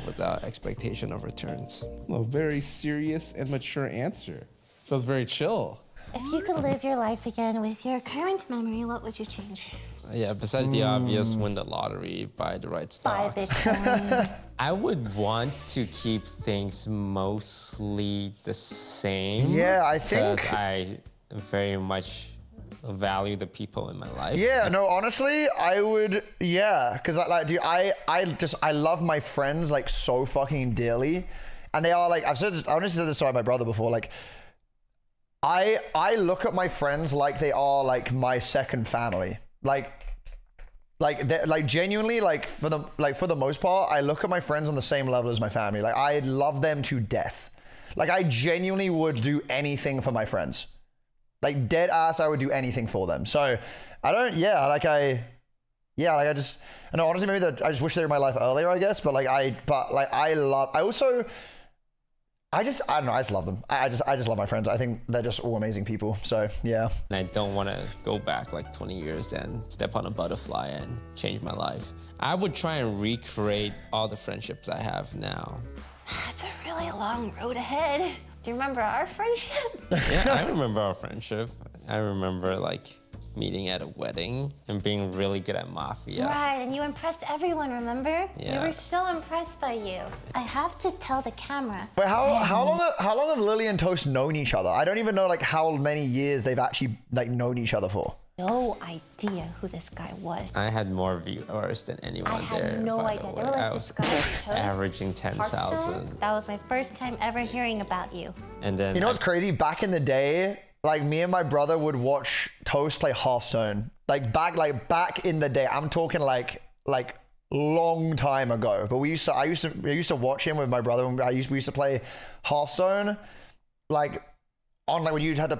[SPEAKER 2] Without expectation of returns.
[SPEAKER 3] A very serious and mature answer. Feels very chill.
[SPEAKER 5] If you could live your life again with your current memory, what would you change?
[SPEAKER 2] Yeah, besides the obvious, win the lottery, buy the right
[SPEAKER 5] Buy
[SPEAKER 2] stocks.
[SPEAKER 5] Bitcoin.
[SPEAKER 2] I would want to keep things mostly the same.
[SPEAKER 1] Yeah, I think.
[SPEAKER 2] Because I very much value the people in my life.
[SPEAKER 1] Yeah, no, honestly, I would, yeah, because I love my friends like so fucking dearly, and they are like, I honestly said this to my brother before, like, I look at my friends like they are like my second family, like genuinely, like for the most part, I look at my friends on the same level as my family. Like I love them to death. Like I genuinely would do anything for my friends. Like dead ass, I would do anything for them. So I don't, I just, and honestly, maybe I just wish they were in my life earlier, I guess. But I don't know, I just love them. I just love my friends. I think they're just all amazing people. So yeah.
[SPEAKER 2] And I don't want to go back like 20 years and step on a butterfly and change my life. I would try and recreate all the friendships I have now.
[SPEAKER 5] That's a really long road ahead. Do you remember our friendship?
[SPEAKER 2] Yeah, I remember our friendship. I remember like meeting at a wedding and being really good at mafia.
[SPEAKER 5] Right, and you impressed everyone, remember?
[SPEAKER 2] Yeah.
[SPEAKER 5] We were so impressed by you. I have to tell the camera.
[SPEAKER 1] But how long have Lily and Toast known each other? I don't even know like how many years they've actually like known each other for.
[SPEAKER 5] No idea who this guy was.
[SPEAKER 2] I had more viewers than anyone there.
[SPEAKER 5] I had no
[SPEAKER 2] by the
[SPEAKER 5] idea. They
[SPEAKER 2] way.
[SPEAKER 5] were
[SPEAKER 2] I
[SPEAKER 5] like,
[SPEAKER 2] was
[SPEAKER 5] this guy's Toast.
[SPEAKER 2] averaging 10,000.
[SPEAKER 5] Hearthstone? That was my first time ever hearing about you.
[SPEAKER 2] And then
[SPEAKER 1] You know what's crazy? Back in the day, like me and my brother would watch Toast play Hearthstone. Back in the day. I'm talking like long time ago. But I used to watch him with my brother. We used to play Hearthstone, like on like when you'd had to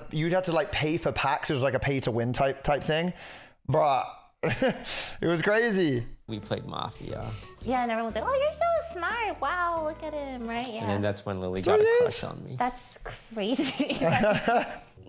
[SPEAKER 1] like pay for packs. It was like a pay to win type thing, but it was crazy.
[SPEAKER 2] we played Mafia.
[SPEAKER 5] Yeah, and everyone's like, oh, you're so smart. Wow, look at him, right? Yeah.
[SPEAKER 2] And then that's when Lily got a crush on me.
[SPEAKER 5] That's crazy.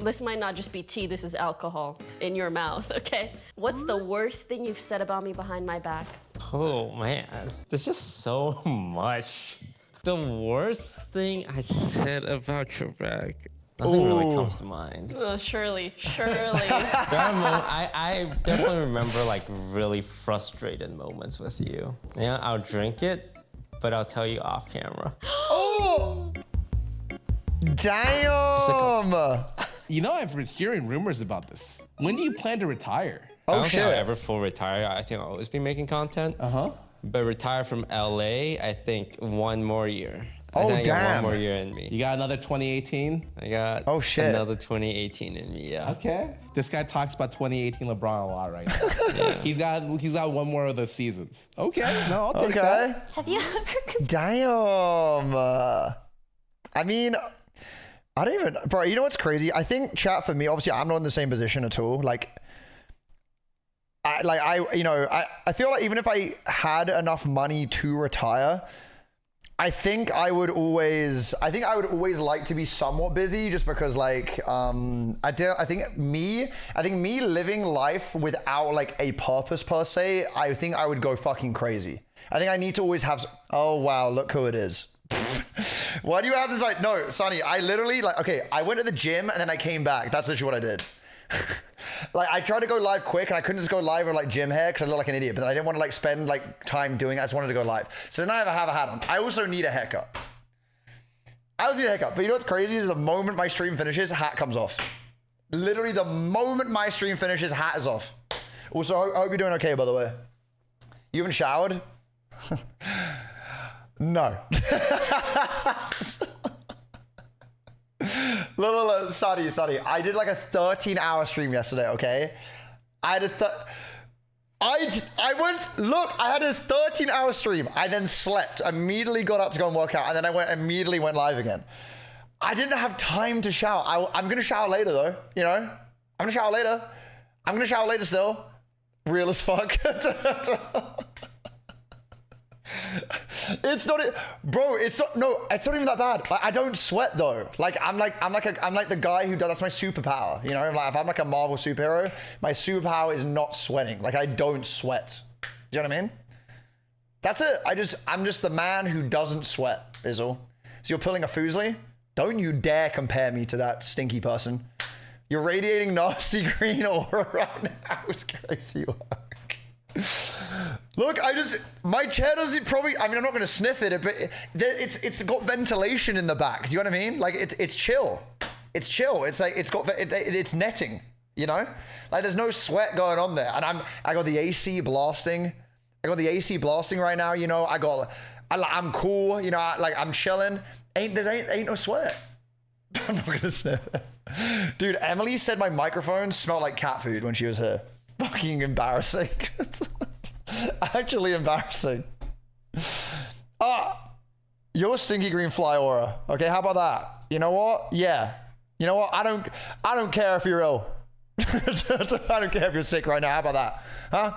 [SPEAKER 4] This might not just be tea, this is alcohol in your mouth, okay? What's the worst thing you've said about me behind my back?
[SPEAKER 2] Oh man, there's just so much. The worst thing I said about your back. Nothing really comes to mind.
[SPEAKER 4] Surely.
[SPEAKER 2] I definitely remember like really frustrated moments with you. Yeah, I'll drink it, but I'll tell you off camera.
[SPEAKER 1] Oh! Damn!
[SPEAKER 3] You know, I've been hearing rumors about this. When do you plan to retire?
[SPEAKER 2] I don't think I'll
[SPEAKER 1] shit.
[SPEAKER 2] ever full retire. I think I'll always be making content. But retire from LA, I think 1 more year. I think I got
[SPEAKER 1] damn.
[SPEAKER 2] 1 more year in me.
[SPEAKER 3] You got another 2018?
[SPEAKER 2] I got another 2018 in me, yeah.
[SPEAKER 3] Okay. This guy talks about 2018 LeBron a lot right now. He's got 1 more of the seasons. Okay, no, I'll take that.
[SPEAKER 5] Have you ever considered?
[SPEAKER 1] Damn. I mean, I don't even, bro, you know what's crazy? I think chat for me, obviously I'm not in the same position at all. I feel like even if I had enough money to retire, I think I would always like to be somewhat busy just because I think me living life without like a purpose per se, I think I would go fucking crazy. I think I need to always have, oh wow, look who it is. Why do you have this? Like, no, Sonny, I literally I went to the gym and then I came back. That's literally what I did. Like I tried to go live quick and I couldn't just go live with like gym hair because I look like an idiot, but then I didn't want to like spend like time doing it. I just wanted to go live. So now I have a hat on. I also need a haircut. But you know what's crazy is the moment my stream finishes, hat comes off. Literally the moment my stream finishes, hat is off. Also, I hope you're doing okay, by the way. You haven't showered? No. Look, sorry. I did like a 13-hour stream yesterday, okay? I had a 13-hour stream. I then slept, immediately got up to go and work out, and then I immediately went live again. I didn't have time to shower. I'm gonna shower later though, you know? I'm gonna shower later still. Real as fuck. It's not, bro. It's not. No, it's not even that bad. Like, I don't sweat though. Like I'm like the guy who does. That's my superpower. You know, like if I'm like a Marvel superhero, my superpower is not sweating. Like I don't sweat. Do you know what I mean? That's it. I'm just the man who doesn't sweat. Is all. So you're pulling a Fuslie? Don't you dare compare me to that stinky person. You're radiating nasty green aura right now. It's crazy work. Look, my chair doesn't probably, I mean, I'm not going to sniff it, but it's got ventilation in the back. Do you know what I mean? Like, it's chill. It's chill. It's like, it's netting, you know? Like, there's no sweat going on there. And I got the AC blasting. I got the AC blasting right now, you know? I'm cool, you know? I'm chilling. Ain't no sweat. I'm not going to sniff it. Dude, Emily said my microphone smelled like cat food when she was here. Fucking embarrassing. Actually embarrassing. Your stinky green fly aura. Okay, how about that? You know what? Yeah. You know what? I don't care if you're ill. I don't care if you're sick right now. How about that? Huh?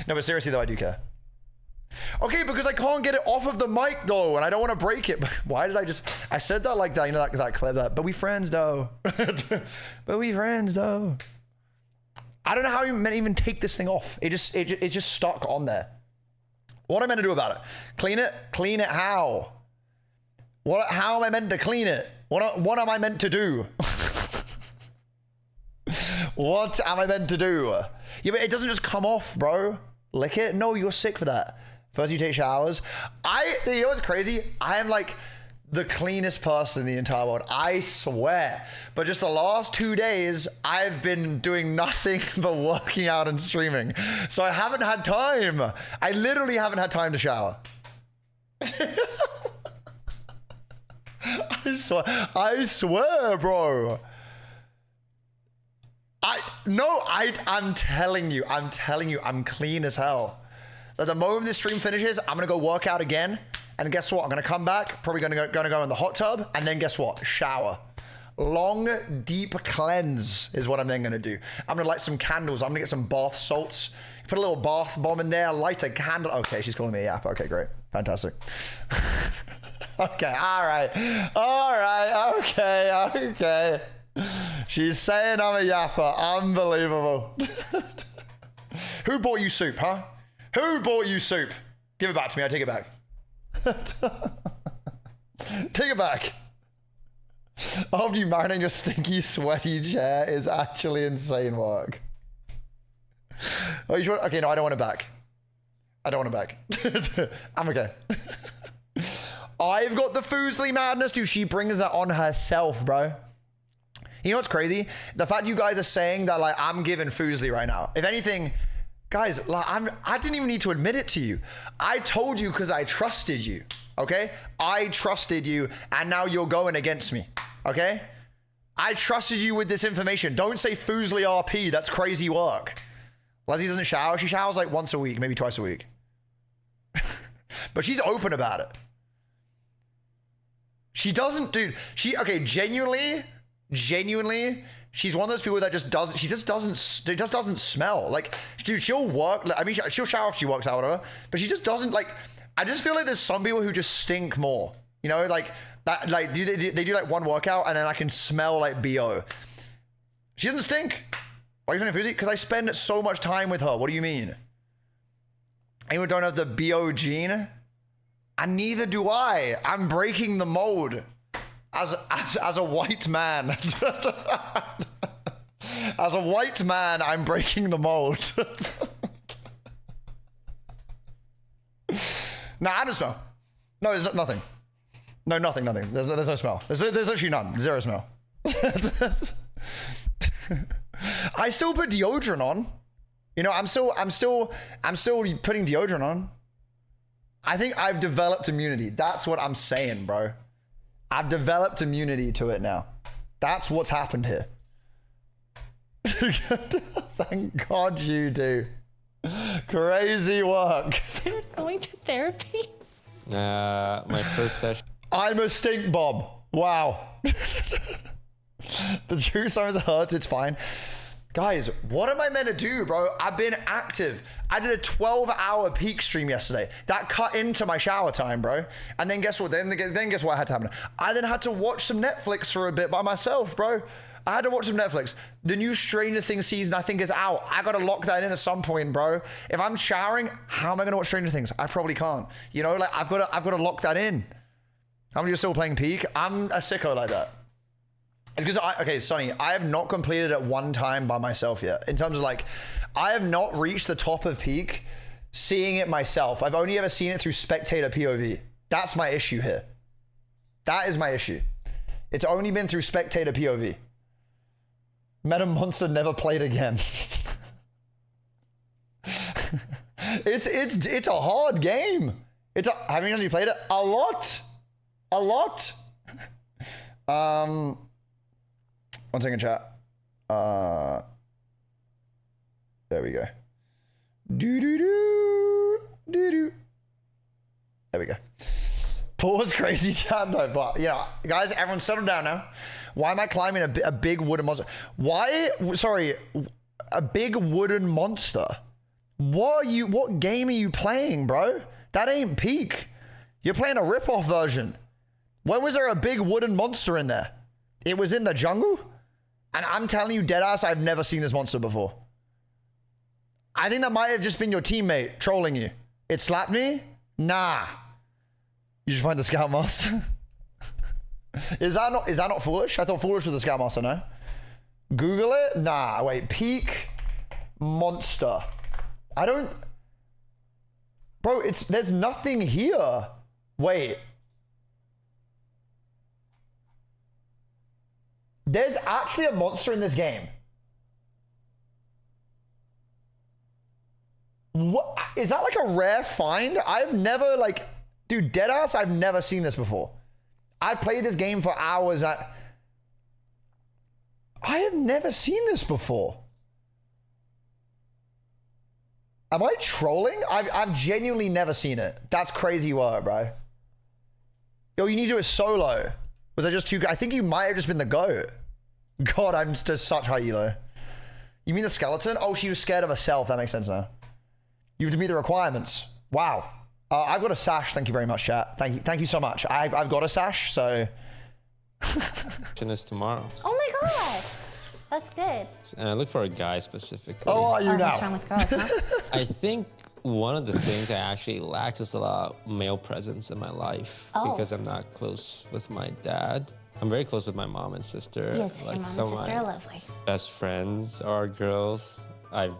[SPEAKER 1] No, but seriously though, I do care. Okay, because I can't get it off of the mic though, and I don't want to break it. But why did I said that like that, you know, that clip, that, but we friends though. But we friends though. I don't know how you meant to even take this thing off. It's just stuck on there. What am I meant to do about it? Clean it? Clean it how? How am I meant to clean it? What am I meant to do? What am I meant to do? Yeah, but it doesn't just come off, bro. Lick it? No, you're sick for that. First you take showers. You know what's crazy? I am like the cleanest person in the entire world. I swear. But just the last 2 days, I've been doing nothing but working out and streaming. So I haven't had time. I literally haven't had time to shower. I swear, bro. I'm telling you, I'm clean as hell. Like the moment this stream finishes, I'm gonna go work out again, and guess what? I'm gonna come back, probably gonna go in the hot tub, and then guess what? Shower. Long, deep cleanse is what I'm then gonna do. I'm gonna light some candles. I'm gonna get some bath salts, put a little bath bomb in there, light a candle. Okay, she's calling me a yap. Okay, great, fantastic. Okay, all right, okay. She's saying I'm a yapper. Unbelievable. Who bought you soup, huh? Who bought you soup? Give it back to me. I take it back. Take it back. After you marinate your stinky, sweaty chair is actually insane work. Oh, you sure? Okay, no, I don't want it back. I don't want it back. I'm okay. I've got the Fuslie madness, dude. She brings that on herself, bro. You know what's crazy? The fact you guys are saying that, like, I'm giving Fuslie right now. If anything, guys, like, I didn't even need to admit it to you. I told you because I trusted you, okay? I trusted you, and now you're going against me, okay? I trusted you with this information. Don't say Fuslie RP. That's crazy work. Leslie doesn't shower. She showers like once a week, maybe twice a week. But she's open about it. She doesn't, dude. Okay, genuinely, she's one of those people that just doesn't smell. Like, dude, she'll work. I mean, she'll shower if she works out, whatever. But she just doesn't, like, I just feel like there's some people who just stink more. You know, like, that, like, they do like one workout and then I can smell like BO. She doesn't stink. Why are you saying Fuslie? Because I spend so much time with her. What do you mean? Anyone don't have the BO gene? And neither do I. I'm breaking the mold. As a white man. As a white man, I'm breaking the mold. Nah, I don't smell. No, there's nothing. No, nothing. There's no smell. There's actually none. Zero smell. I still put deodorant on. You know, I'm still putting deodorant on. I think I've developed immunity. That's what I'm saying, bro. I've developed immunity to it now. That's what's happened here. Thank God you do. Crazy work.
[SPEAKER 5] You're going to therapy?
[SPEAKER 2] My first session.
[SPEAKER 1] I'm a stink bomb. Wow. The truth sometimes hurts. It's fine. Guys, what am I meant to do, bro? I've been active. I did a 12-hour peak stream yesterday. That cut into my shower time, bro. And then guess what? Then guess what had to happen? I then had to watch some Netflix for a bit by myself, bro. I had to watch some Netflix. The new Stranger Things season, I think, is out. I gotta lock that in at some point, bro. If I'm showering, how am I gonna watch Stranger Things? I probably can't. You know, like I've gotta lock that in. How many of you are still playing peak? I'm a sicko like that. It's because okay, Sonny, I have not completed it one time by myself yet. In terms of like, I have not reached the top of peak seeing it myself. I've only ever seen it through spectator POV. That's my issue here. That is my issue. It's only been through spectator POV. Meta Monster never played again. It's a hard game. How many times have you played it? A lot. One second, chat. There we go. There we go. Pause crazy chat though, but yeah, guys, everyone settle down now. Why am I climbing a big wooden monster? Sorry, a big wooden monster. What game are you playing, bro? That ain't peak. You're playing a rip-off version. When was there a big wooden monster in there? It was in the jungle? And I'm telling you, deadass, I've never seen this monster before. I think that might have just been your teammate trolling you. It slapped me? Nah. You should find the Scoutmaster. Is that not foolish? I thought foolish was the Scoutmaster, no? Google it? Nah, wait. Peak monster. I don't... Bro, there's nothing here. Wait. There's actually a monster in this game. What? Is that like a rare find? I've never like... Dude, deadass, I've never seen this before. I've played this game for hours. I have never seen this before. Am I trolling? I've genuinely never seen it. That's crazy work, bro. Yo, you need to do it solo. Was I just too... I think you might have just been the GOAT. God, I'm just such high elo. You mean the skeleton? Oh, she was scared of herself. That makes sense now. You have to meet the requirements. Wow. I've got a sash. Thank you very much, chat. Thank you so much. I've got a sash, so...
[SPEAKER 2] Is tomorrow.
[SPEAKER 5] Oh my god. That's good.
[SPEAKER 2] And I look for a guy specifically.
[SPEAKER 1] Oh, are you now?
[SPEAKER 5] What's wrong with girls, huh?
[SPEAKER 2] I think one of the things I actually lack is a lot of male presence in my life because I'm not close with my dad. I'm very close with my mom and sister.
[SPEAKER 5] Yes,
[SPEAKER 2] like
[SPEAKER 5] your mom
[SPEAKER 2] some
[SPEAKER 5] and
[SPEAKER 2] of
[SPEAKER 5] sister
[SPEAKER 2] my
[SPEAKER 5] are lovely.
[SPEAKER 2] best friends are girls. I've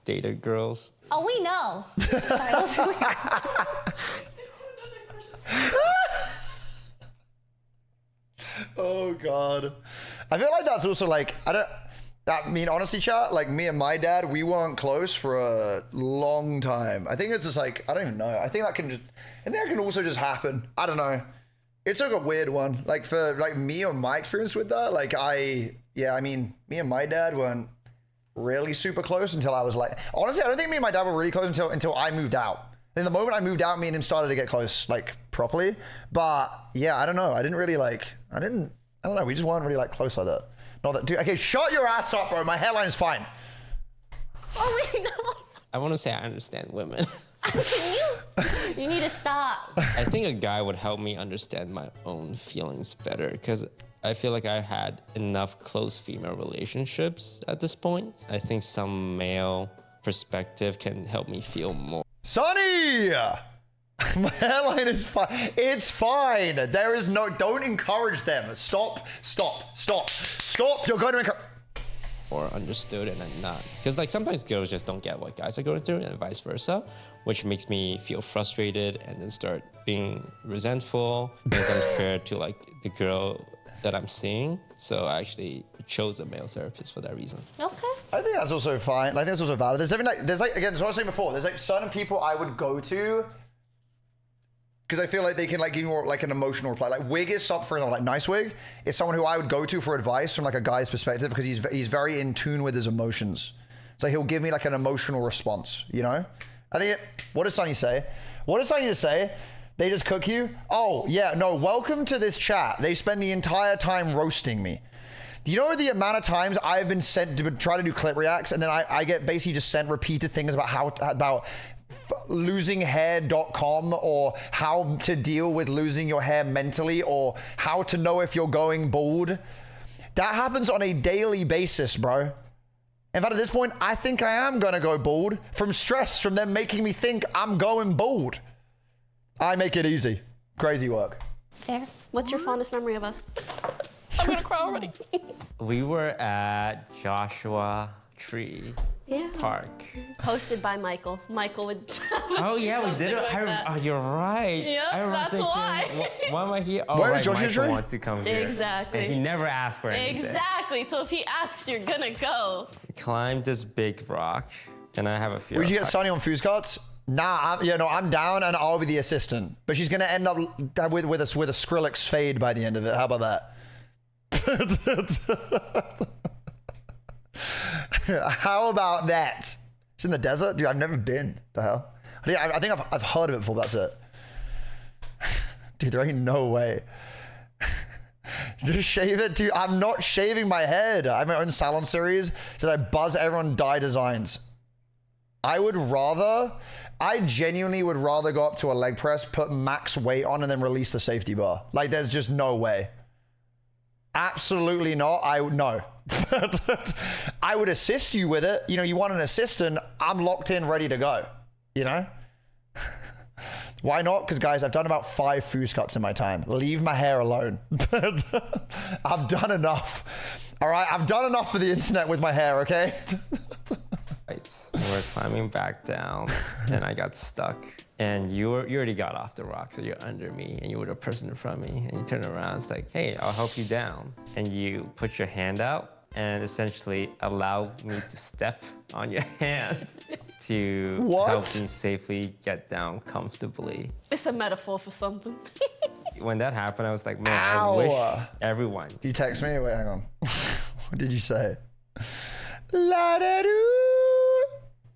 [SPEAKER 2] dated girls.
[SPEAKER 5] Oh, we know. Sorry, those are weird.
[SPEAKER 1] Oh God. I feel like that's also like, I mean, honestly, chat, like me and my dad, we weren't close for a long time. I think it's just like, I don't even know. I think that can also just happen. I don't know. It's like a weird one. Like for like me or my experience with that, like I mean, me and my dad weren't really super close until I was like, honestly, I don't think me and my dad were really close until I moved out. Then the moment I moved out, me and him started to get close, like properly. But yeah, I don't know. I don't know. We just weren't really like close like that. Not that, dude, okay, shut your ass up, bro. My hairline is fine.
[SPEAKER 5] Oh, wait, no.
[SPEAKER 2] I want to say I understand women.
[SPEAKER 5] You need to stop.
[SPEAKER 2] I think a guy would help me understand my own feelings better because I feel like I had enough close female relationships at this point. I think some male perspective can help me feel more.
[SPEAKER 1] Sonny! My hairline is fine. It's fine. There is no, don't encourage them. Stop. You're going to encourage.
[SPEAKER 2] Or understood and I'm not. Because like sometimes girls just don't get what guys are going through and vice versa, which makes me feel frustrated and then start being resentful. It's unfair to like the girl that I'm seeing. So I actually chose a male therapist for that reason.
[SPEAKER 5] Okay.
[SPEAKER 1] I think that's also fine. I think that's also valid. There's again, that's what I was saying before. There's like certain people I would go to because I feel like they can like give me more like an emotional reply. Like Wig is something, for example, like Nice Wig is someone who I would go to for advice from like a guy's perspective because he's very in tune with his emotions. So he'll give me like an emotional response, you know? I think, what does Sonny say? What does Sonny say? They just cook you? Oh, yeah, no, welcome to this chat. They spend the entire time roasting me. Do you know the amount of times I've been sent to try to do clip reacts, and then I get basically just sent repeated things about losinghair.com, or how to deal with losing your hair mentally, or how to know if you're going bald. That happens on a daily basis, bro. In fact, at this point, I think I am gonna go bald from stress, from them making me think I'm going bald. I make it easy. Crazy work.
[SPEAKER 5] Fair.
[SPEAKER 4] What's your fondest memory of us? I'm gonna cry already.
[SPEAKER 2] We were at Joshua Tree Park.
[SPEAKER 4] Hosted by Michael. Michael would.
[SPEAKER 2] Oh yeah, we did it. Oh, you're right.
[SPEAKER 4] Yeah,
[SPEAKER 2] I remember
[SPEAKER 4] that's
[SPEAKER 2] thinking,
[SPEAKER 4] why.
[SPEAKER 2] Why am I here? Oh,
[SPEAKER 1] Where is
[SPEAKER 2] right,
[SPEAKER 1] Joshua
[SPEAKER 2] Michael
[SPEAKER 1] Tree?
[SPEAKER 2] wants to come here.
[SPEAKER 4] Exactly.
[SPEAKER 2] And he never asked for anything.
[SPEAKER 4] Exactly. So if he asks, you're gonna go.
[SPEAKER 2] We climbed this big rock, and I have a fear.
[SPEAKER 1] Would you get Sunny on fuse carts? Nah, I'm down, and I'll be the assistant. But she's gonna end up with a Skrillex fade by the end of it. How about that? How about that? It's in the desert, dude. I've never been. The hell? I think I've heard of it before. But that's it. Dude, there ain't no way. Just shave it, dude. I'm not shaving my head. I have my own salon series, so I buzz everyone dye designs. I genuinely would rather go up to a leg press, put max weight on, and then release the safety bar. Like, there's just no way. Absolutely not. No. I would assist you with it. You know, you want an assistant, I'm locked in, ready to go. You know? Why not? Because, guys, I've done about 5 fuse cuts in my time. Leave my hair alone. I've done enough. All right? I've done enough for the internet with my hair, okay?
[SPEAKER 2] We're climbing back down, and I got stuck. And you already got off the rock, so you're under me, and you were the person in front of me. And you turn around, it's like, hey, I'll help you down. And you put your hand out and essentially allow me to step on your hand to help me safely get down comfortably.
[SPEAKER 4] It's a metaphor for something.
[SPEAKER 2] When that happened, I was like, man,
[SPEAKER 1] Ow.
[SPEAKER 2] I wish everyone.
[SPEAKER 1] You text me? Wait, hang on. What did you say? La da doo.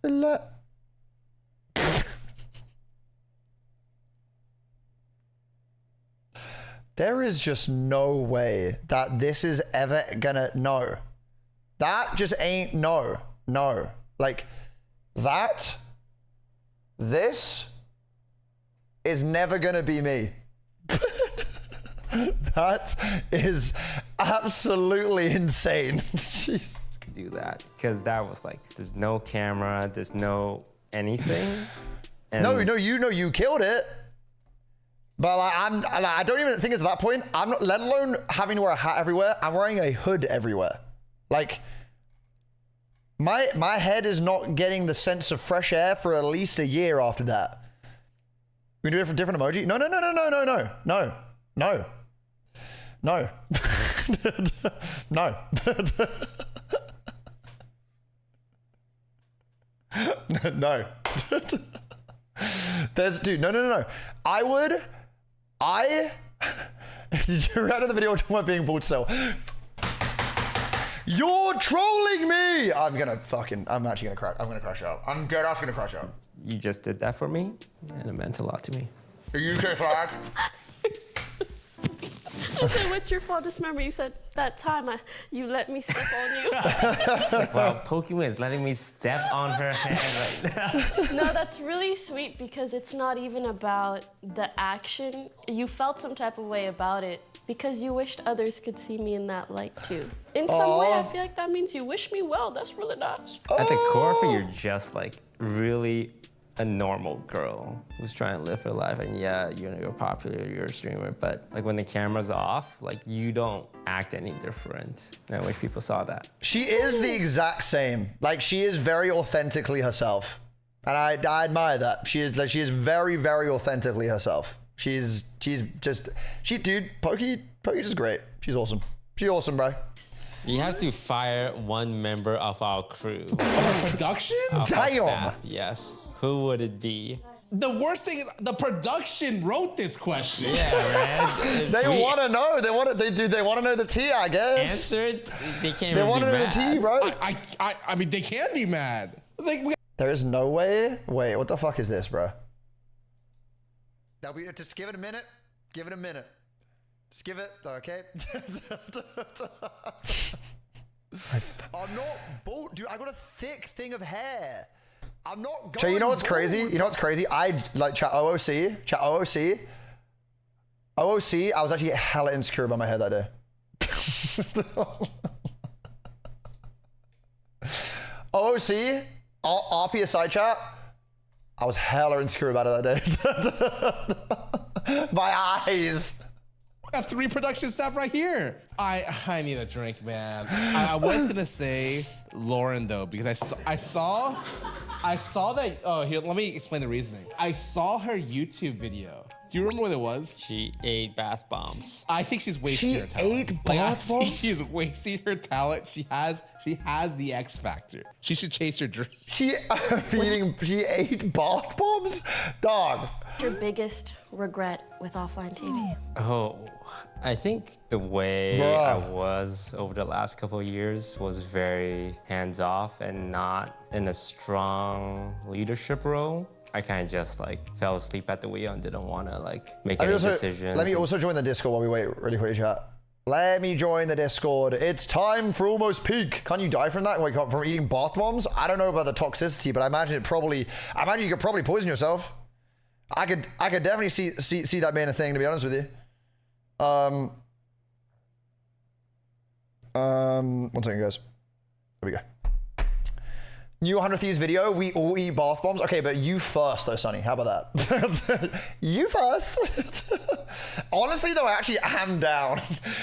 [SPEAKER 1] La. There is just no way that this is ever gonna, no. That just ain't, no. Like, this is never gonna be me. That is absolutely insane. Jeez.
[SPEAKER 2] Do that, because that was like, there's no camera, there's no anything. And
[SPEAKER 1] No, you killed it. But like, I don't even think it's at that point. I'm not, let alone having to wear a hat everywhere. I'm wearing a hood everywhere. Like, my head is not getting the sense of fresh air for at least a year after that. We do it for different emoji. No. No. No. There's, dude, no. Did you read the video talking about being bald still? You're trolling me! I'm actually gonna crash. I'm gonna crash out. I'm dead ass gonna crash out.
[SPEAKER 2] You just did that for me, and it meant a lot to me.
[SPEAKER 1] Are you okay for that?
[SPEAKER 4] Okay, what's your fondest memory? You said that time you let me step on you.
[SPEAKER 2] Wow, Pokimane is letting me step on her hand right now.
[SPEAKER 4] No, that's really sweet because it's not even about the action. You felt some type of way about it because you wished others could see me in that light too. In some way, I feel like that means you wish me well. That's really nice.
[SPEAKER 2] At the core of it, you're just like really a normal girl who's trying to live her life. And yeah, you're popular, you're a streamer, but like when the camera's off, like you don't act any different. And I wish people saw that.
[SPEAKER 1] She is the exact same. Like, she is very authentically herself. And I admire that. She is very, very authentically herself. Dude, Poki's just great. She's awesome. She's awesome, bro.
[SPEAKER 2] You have to fire one member of our crew.
[SPEAKER 3] Production?
[SPEAKER 2] Of our
[SPEAKER 1] Damn.
[SPEAKER 2] staff, yes. Who would it be?
[SPEAKER 3] The worst thing is the production wrote this question.
[SPEAKER 2] Yeah, man.
[SPEAKER 1] They want to know. They want to know the tea, I guess.
[SPEAKER 2] Answered. They can't
[SPEAKER 1] They
[SPEAKER 2] even
[SPEAKER 1] want
[SPEAKER 2] be
[SPEAKER 1] to know the
[SPEAKER 2] mad.
[SPEAKER 1] tea, bro.
[SPEAKER 3] I mean, they can be mad. Like,
[SPEAKER 1] There is no way. Wait, what the fuck is this, bro? Just give it a minute. Give it a minute. Just give it, okay? I'm not bald, dude. I got a thick thing of hair. I'm not going
[SPEAKER 2] Chat,
[SPEAKER 1] you know what's crazy? You know what's crazy? I like chat OOC. OOC, I was actually hella insecure about my hair that day. OOC, RP aside chat, I was hella insecure about it that day. My eyes.
[SPEAKER 3] I got 3 production staff right here. I need a drink, man. I was gonna say Lauren though, because I saw that. Oh, here, let me explain the reasoning. I saw her YouTube video. Do you remember what it was?
[SPEAKER 2] She ate bath bombs.
[SPEAKER 3] I think she's wasting her talent.
[SPEAKER 1] She ate
[SPEAKER 3] I
[SPEAKER 1] bath
[SPEAKER 3] think
[SPEAKER 1] bombs?
[SPEAKER 3] she's wasting her talent. She has the X factor. She should chase her dream.
[SPEAKER 1] She ate bath bombs? Dog.
[SPEAKER 4] Your biggest regret with offline TV?
[SPEAKER 2] Oh, I think the way
[SPEAKER 1] Bruh.
[SPEAKER 2] I was over the last couple of years was very hands-off and not in a strong leadership role. I kind of just like fell asleep at the wheel and didn't want to like make any decisions.
[SPEAKER 1] Let me also join the Discord while we wait really quickly, chat. Let me join the Discord. It's time for almost peak. Can't you die from that? Like from eating bath bombs? I don't know about the toxicity, but I imagine you could probably poison yourself. I could definitely see that being a thing, to be honest with you. One second, guys. There we go. New 100 Thieves video, we all eat bath bombs. Okay, but you first though, Sonny. How about that? You first. Honestly though, I actually am down.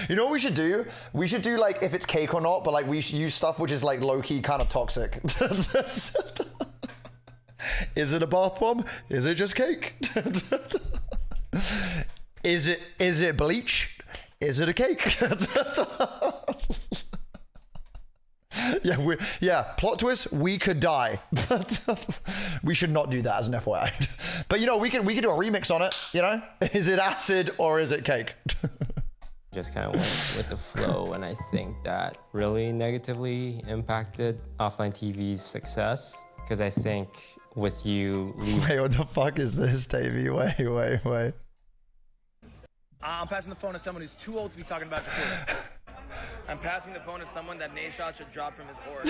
[SPEAKER 1] You know what we should do? We should do like, if it's cake or not, but like we should use stuff which is like low-key kind of toxic. Is it a bath bomb? Is it just cake? Is it bleach? Is it a cake? Plot twist, we could die. We should not do that as an FYI. But you know, we could do a remix on it, you know? Is it acid or is it cake?
[SPEAKER 2] Just kind of went with the flow, and I think that really negatively impacted offline TV's success, because I think with you leaving...
[SPEAKER 1] Wait, what the fuck is this, Davey? Wait.
[SPEAKER 6] I'm passing the phone to someone who's too old to be talking about Jakarta. I'm passing the phone to someone that Nashot should drop from his org.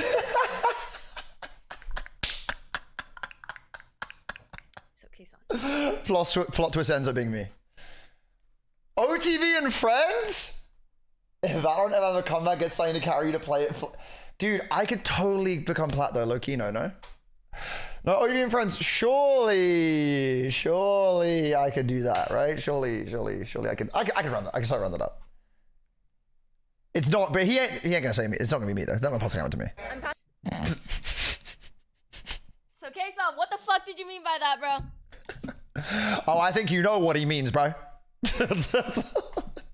[SPEAKER 4] So,
[SPEAKER 1] Plot twist ends up being me. OTV and friends? If Valorant ever have a comeback, get something to carry you to play it. Dude, I could totally become plat though, low-key, no? No, OTV and friends, surely I could do that, right? Surely I can run that. I can start running that up. It's not, but he ain't gonna say me. It's not gonna be me though. That's not passing out to me.
[SPEAKER 7] So, K-Sop, what the fuck did you mean by that, bro?
[SPEAKER 1] Oh, I think you know what he means, bro.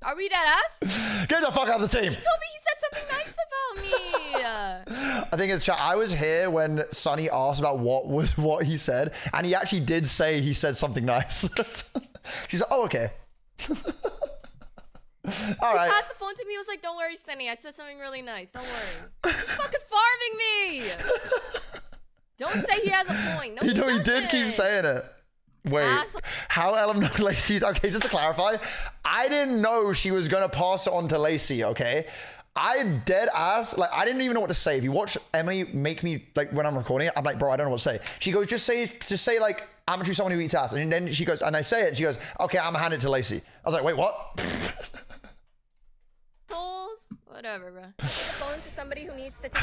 [SPEAKER 7] Are we dead ass?
[SPEAKER 1] Get the fuck out of the team.
[SPEAKER 7] He told me he said something nice about me.
[SPEAKER 1] I think it's chat. I was here when Sonny asked about what he said, and he actually did say he said something nice. She's like, oh, okay. All right.
[SPEAKER 7] He passed the phone to me. He was like, "Don't worry, Sunny. I said something really nice. Don't worry." He's fucking farming me. Don't say he has a point. No,
[SPEAKER 1] He did keep saying it. Wait,
[SPEAKER 7] Asshole.
[SPEAKER 1] how Ellum know Lacey's? Okay, just to clarify, I didn't know she was gonna pass it on to Lacey. Okay, I dead ass, like I didn't even know what to say. If you watch Emily make me, like when I'm recording it, I'm like, bro, I don't know what to say. She goes, just say like, I'm gonna choose someone who eats ass, and then she goes, and I say it, and she goes, okay, I'm gonna hand it to Lacey. I was like, wait, what?
[SPEAKER 7] Souls, whatever, bro.
[SPEAKER 4] Phone to somebody who needs to take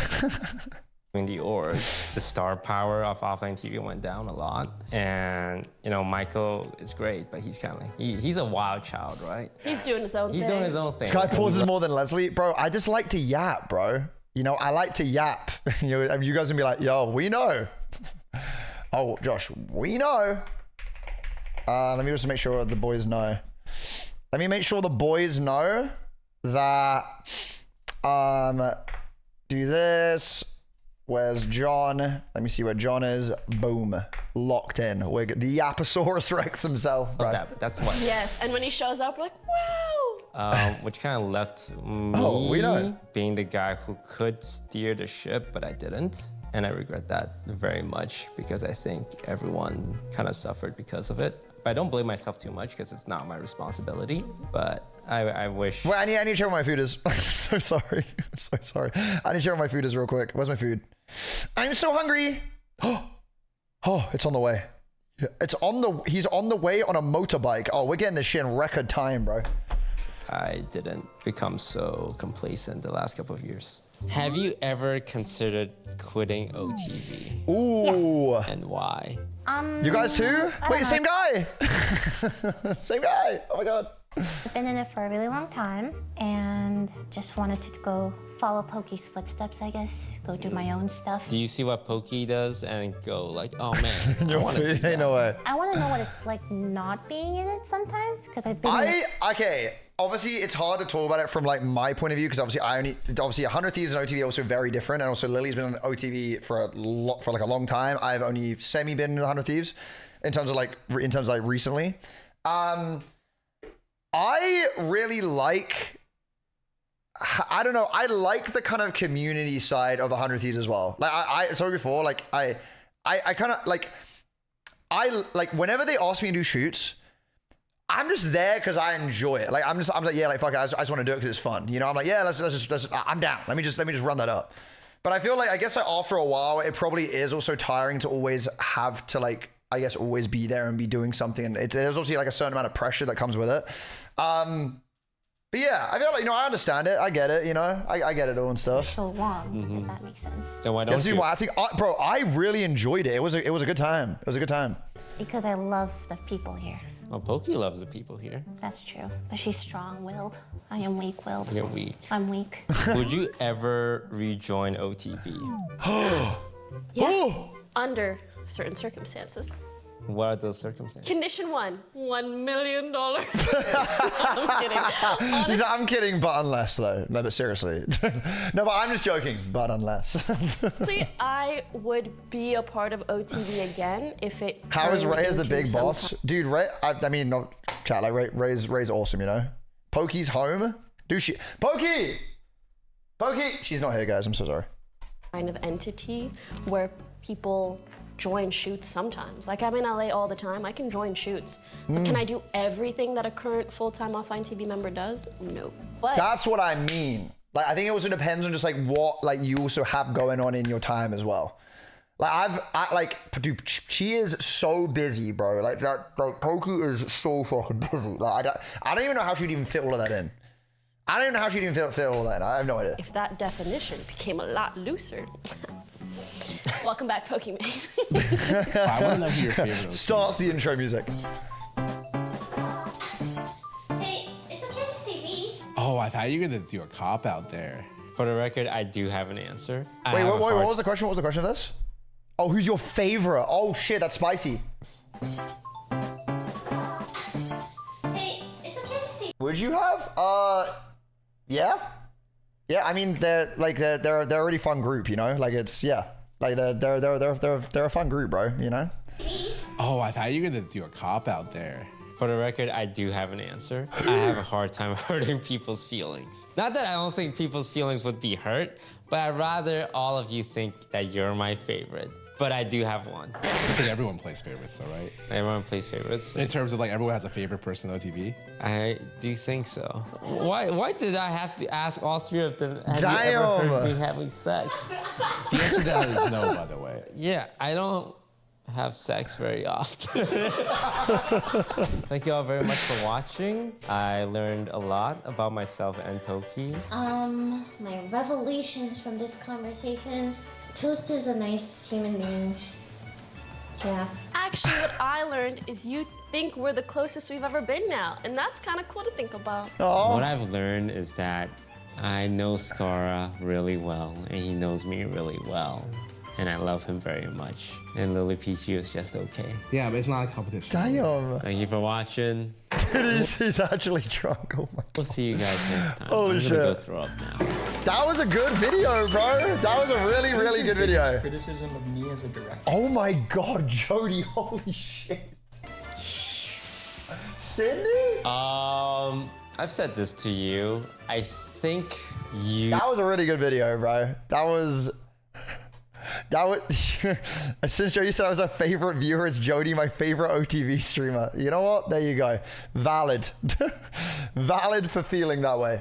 [SPEAKER 2] In the org, the star power of offline TV went down a lot, and you know Michael is great, but he's kind of like he's a wild child, right?
[SPEAKER 4] He's doing his own thing.
[SPEAKER 2] He's doing his own thing.
[SPEAKER 1] This guy pauses more than Leslie, bro. I just like to yap, bro. You know, I like to yap. You know, you guys gonna be like, yo, we know. Oh, Josh, we know. Let me just make sure the boys know. Let me make sure the boys know that. Do this. Where's John? Let me see where John is. Boom. Locked in. We're the Yaposaurus Rex himself, bro.
[SPEAKER 2] That's what.
[SPEAKER 4] Yes, and when he shows up, we're like, wow.
[SPEAKER 2] Which kind of left me
[SPEAKER 1] we know.
[SPEAKER 2] being the guy who could steer the ship, but I didn't. And I regret that very much because I think everyone kind of suffered because of it. But I don't blame myself too much because it's not my responsibility. But I wish.
[SPEAKER 1] Wait, I need to check where my food is. I'm so sorry. I'm so sorry. I need to check where my food is real quick. Where's my food? I'm so hungry. Oh, it's on the way. He's on the way on a motorbike. Oh, we're getting this shit in record time, bro.
[SPEAKER 2] I didn't become so complacent the last couple of years. Have you ever considered quitting OTV?
[SPEAKER 1] Ooh.
[SPEAKER 2] And why?
[SPEAKER 1] You guys too? Wait, same guy. Same guy. Oh my God.
[SPEAKER 5] I've been in it for a really long time and just wanted to go follow Poki's footsteps, I guess. Go do my own stuff.
[SPEAKER 2] Do you see what Poki does and go like, oh man, I want to do that.
[SPEAKER 1] Ain't no way.
[SPEAKER 5] I want to know what it's like not being in it sometimes because I've been in it.
[SPEAKER 1] Okay. Obviously, it's hard to talk about it from like my point of view because obviously 100 Thieves and OTV are also very different, and also Lily's been on OTV for like a long time. I've only semi been in 100 Thieves in terms of like recently. I really like. I don't know. I like the kind of community side of 100 Thieves as well. Like I told you before. Like I kind of like. I like whenever they ask me to do shoots. I'm just there because I enjoy it. Like I'm like, yeah, like fuck it, I just want to do it because it's fun. You know, I'm like, yeah, let's I'm down. Let me just run that up. But I feel like, I guess like after a while, it probably is also tiring to always have to like, I guess always be there and be doing something. And there's obviously like a certain amount of pressure that comes with it. But yeah, I feel like, you know, I understand it. I get it, you know, I get it all and stuff.
[SPEAKER 5] So long, if that makes sense.
[SPEAKER 2] So why don't you?
[SPEAKER 1] I think, bro, I really enjoyed it. It was a good time. It was a good time.
[SPEAKER 5] Because I love the people here.
[SPEAKER 2] Well, Poki loves the people here.
[SPEAKER 5] That's true. But she's strong-willed. I am weak-willed.
[SPEAKER 2] You're weak.
[SPEAKER 5] I'm weak.
[SPEAKER 2] Would you ever rejoin OTV?
[SPEAKER 4] Yeah. Under certain circumstances.
[SPEAKER 2] What are those circumstances?
[SPEAKER 4] Condition 1, $1 million. I'm kidding. Honestly,
[SPEAKER 1] I'm kidding, but unless though. No, but seriously. No, but I'm just joking, but unless.
[SPEAKER 4] I would be a part of OTV again if it.
[SPEAKER 1] How is Ray as the big
[SPEAKER 4] some
[SPEAKER 1] boss? Dude, Ray, I mean, no, chat, like Ray's awesome, you know? Poki's home? Dude, Poki! She's not here, guys, I'm so sorry.
[SPEAKER 4] Kind of entity where people join shoots sometimes. Like I'm in LA all the time, I can join shoots. But can I do everything that a current full-time OfflineTV member does? No. But
[SPEAKER 1] that's what I mean. Like, I think it also depends on just like what like you also have going on in your time as well. Like dude, she is so busy, bro. Like Poki is so fucking busy. Like I don't even know how she'd even fit all of that in. I don't even know how she'd even fit all of that in. I have no idea.
[SPEAKER 4] if that definition became a lot looser. Welcome back, Pokimane.
[SPEAKER 3] I want to know who your favorite is.
[SPEAKER 1] Starts the intro music.
[SPEAKER 5] Hey, it's okay to say me.
[SPEAKER 3] Oh, I thought you were going to do a cop out there.
[SPEAKER 2] For the record, I do have an answer.
[SPEAKER 1] Wait, what was the question? What was the question of this? Oh, who's your favorite? Oh shit, that's spicy.
[SPEAKER 5] Hey, it's okay to say.
[SPEAKER 1] Would you have? Yeah. I mean, they're a really fun group, you know. Like it's like they're a fun group, bro. You know.
[SPEAKER 3] Oh, I thought you were going to do a cop out there.
[SPEAKER 2] For the record, I do have an answer. I have a hard time hurting people's feelings. Not that I don't think people's feelings would be hurt, but I'd rather all of you think that you're my favorite. But I do have one.
[SPEAKER 3] I think everyone plays favorites, though, right?
[SPEAKER 2] Everyone plays favorites.
[SPEAKER 3] In terms of like everyone has a favorite person on TV.
[SPEAKER 2] I do think so. Why did I have to ask all three of them? Have
[SPEAKER 1] Damn.
[SPEAKER 2] you ever heard me having sex?
[SPEAKER 3] The answer to that is no, by the way.
[SPEAKER 2] Yeah, I don't have sex very often. Thank you all very much for watching. I learned a lot about myself and Poki.
[SPEAKER 5] My revelations from this conversation. Toast is a nice human being. Yeah.
[SPEAKER 4] Actually, what I learned is you think we're the closest we've ever been now, and that's kind of cool to think about.
[SPEAKER 2] What I've learned is that I know Skara really well, and he knows me really well. And I love him very much. And Lily Peachy is just okay.
[SPEAKER 3] Yeah, but it's not a competition.
[SPEAKER 1] Damn.
[SPEAKER 2] Thank you for watching.
[SPEAKER 1] Dude, he's actually drunk. Oh my God.
[SPEAKER 2] We'll see you guys next time.
[SPEAKER 1] Holy
[SPEAKER 2] I'm
[SPEAKER 1] shit.
[SPEAKER 2] gonna go throw up now.
[SPEAKER 1] That was a good video, bro. That was a really, really good video.
[SPEAKER 8] Criticism of me as a director.
[SPEAKER 1] Oh my God, Jody. Holy shit. Cindy?
[SPEAKER 2] I've said this to you. I think you.
[SPEAKER 1] That was a really good video, bro. That was. That was since you said I was a favorite viewer, it's Jody, my favorite OTV streamer. You know what? There you go. Valid. Valid for feeling that way.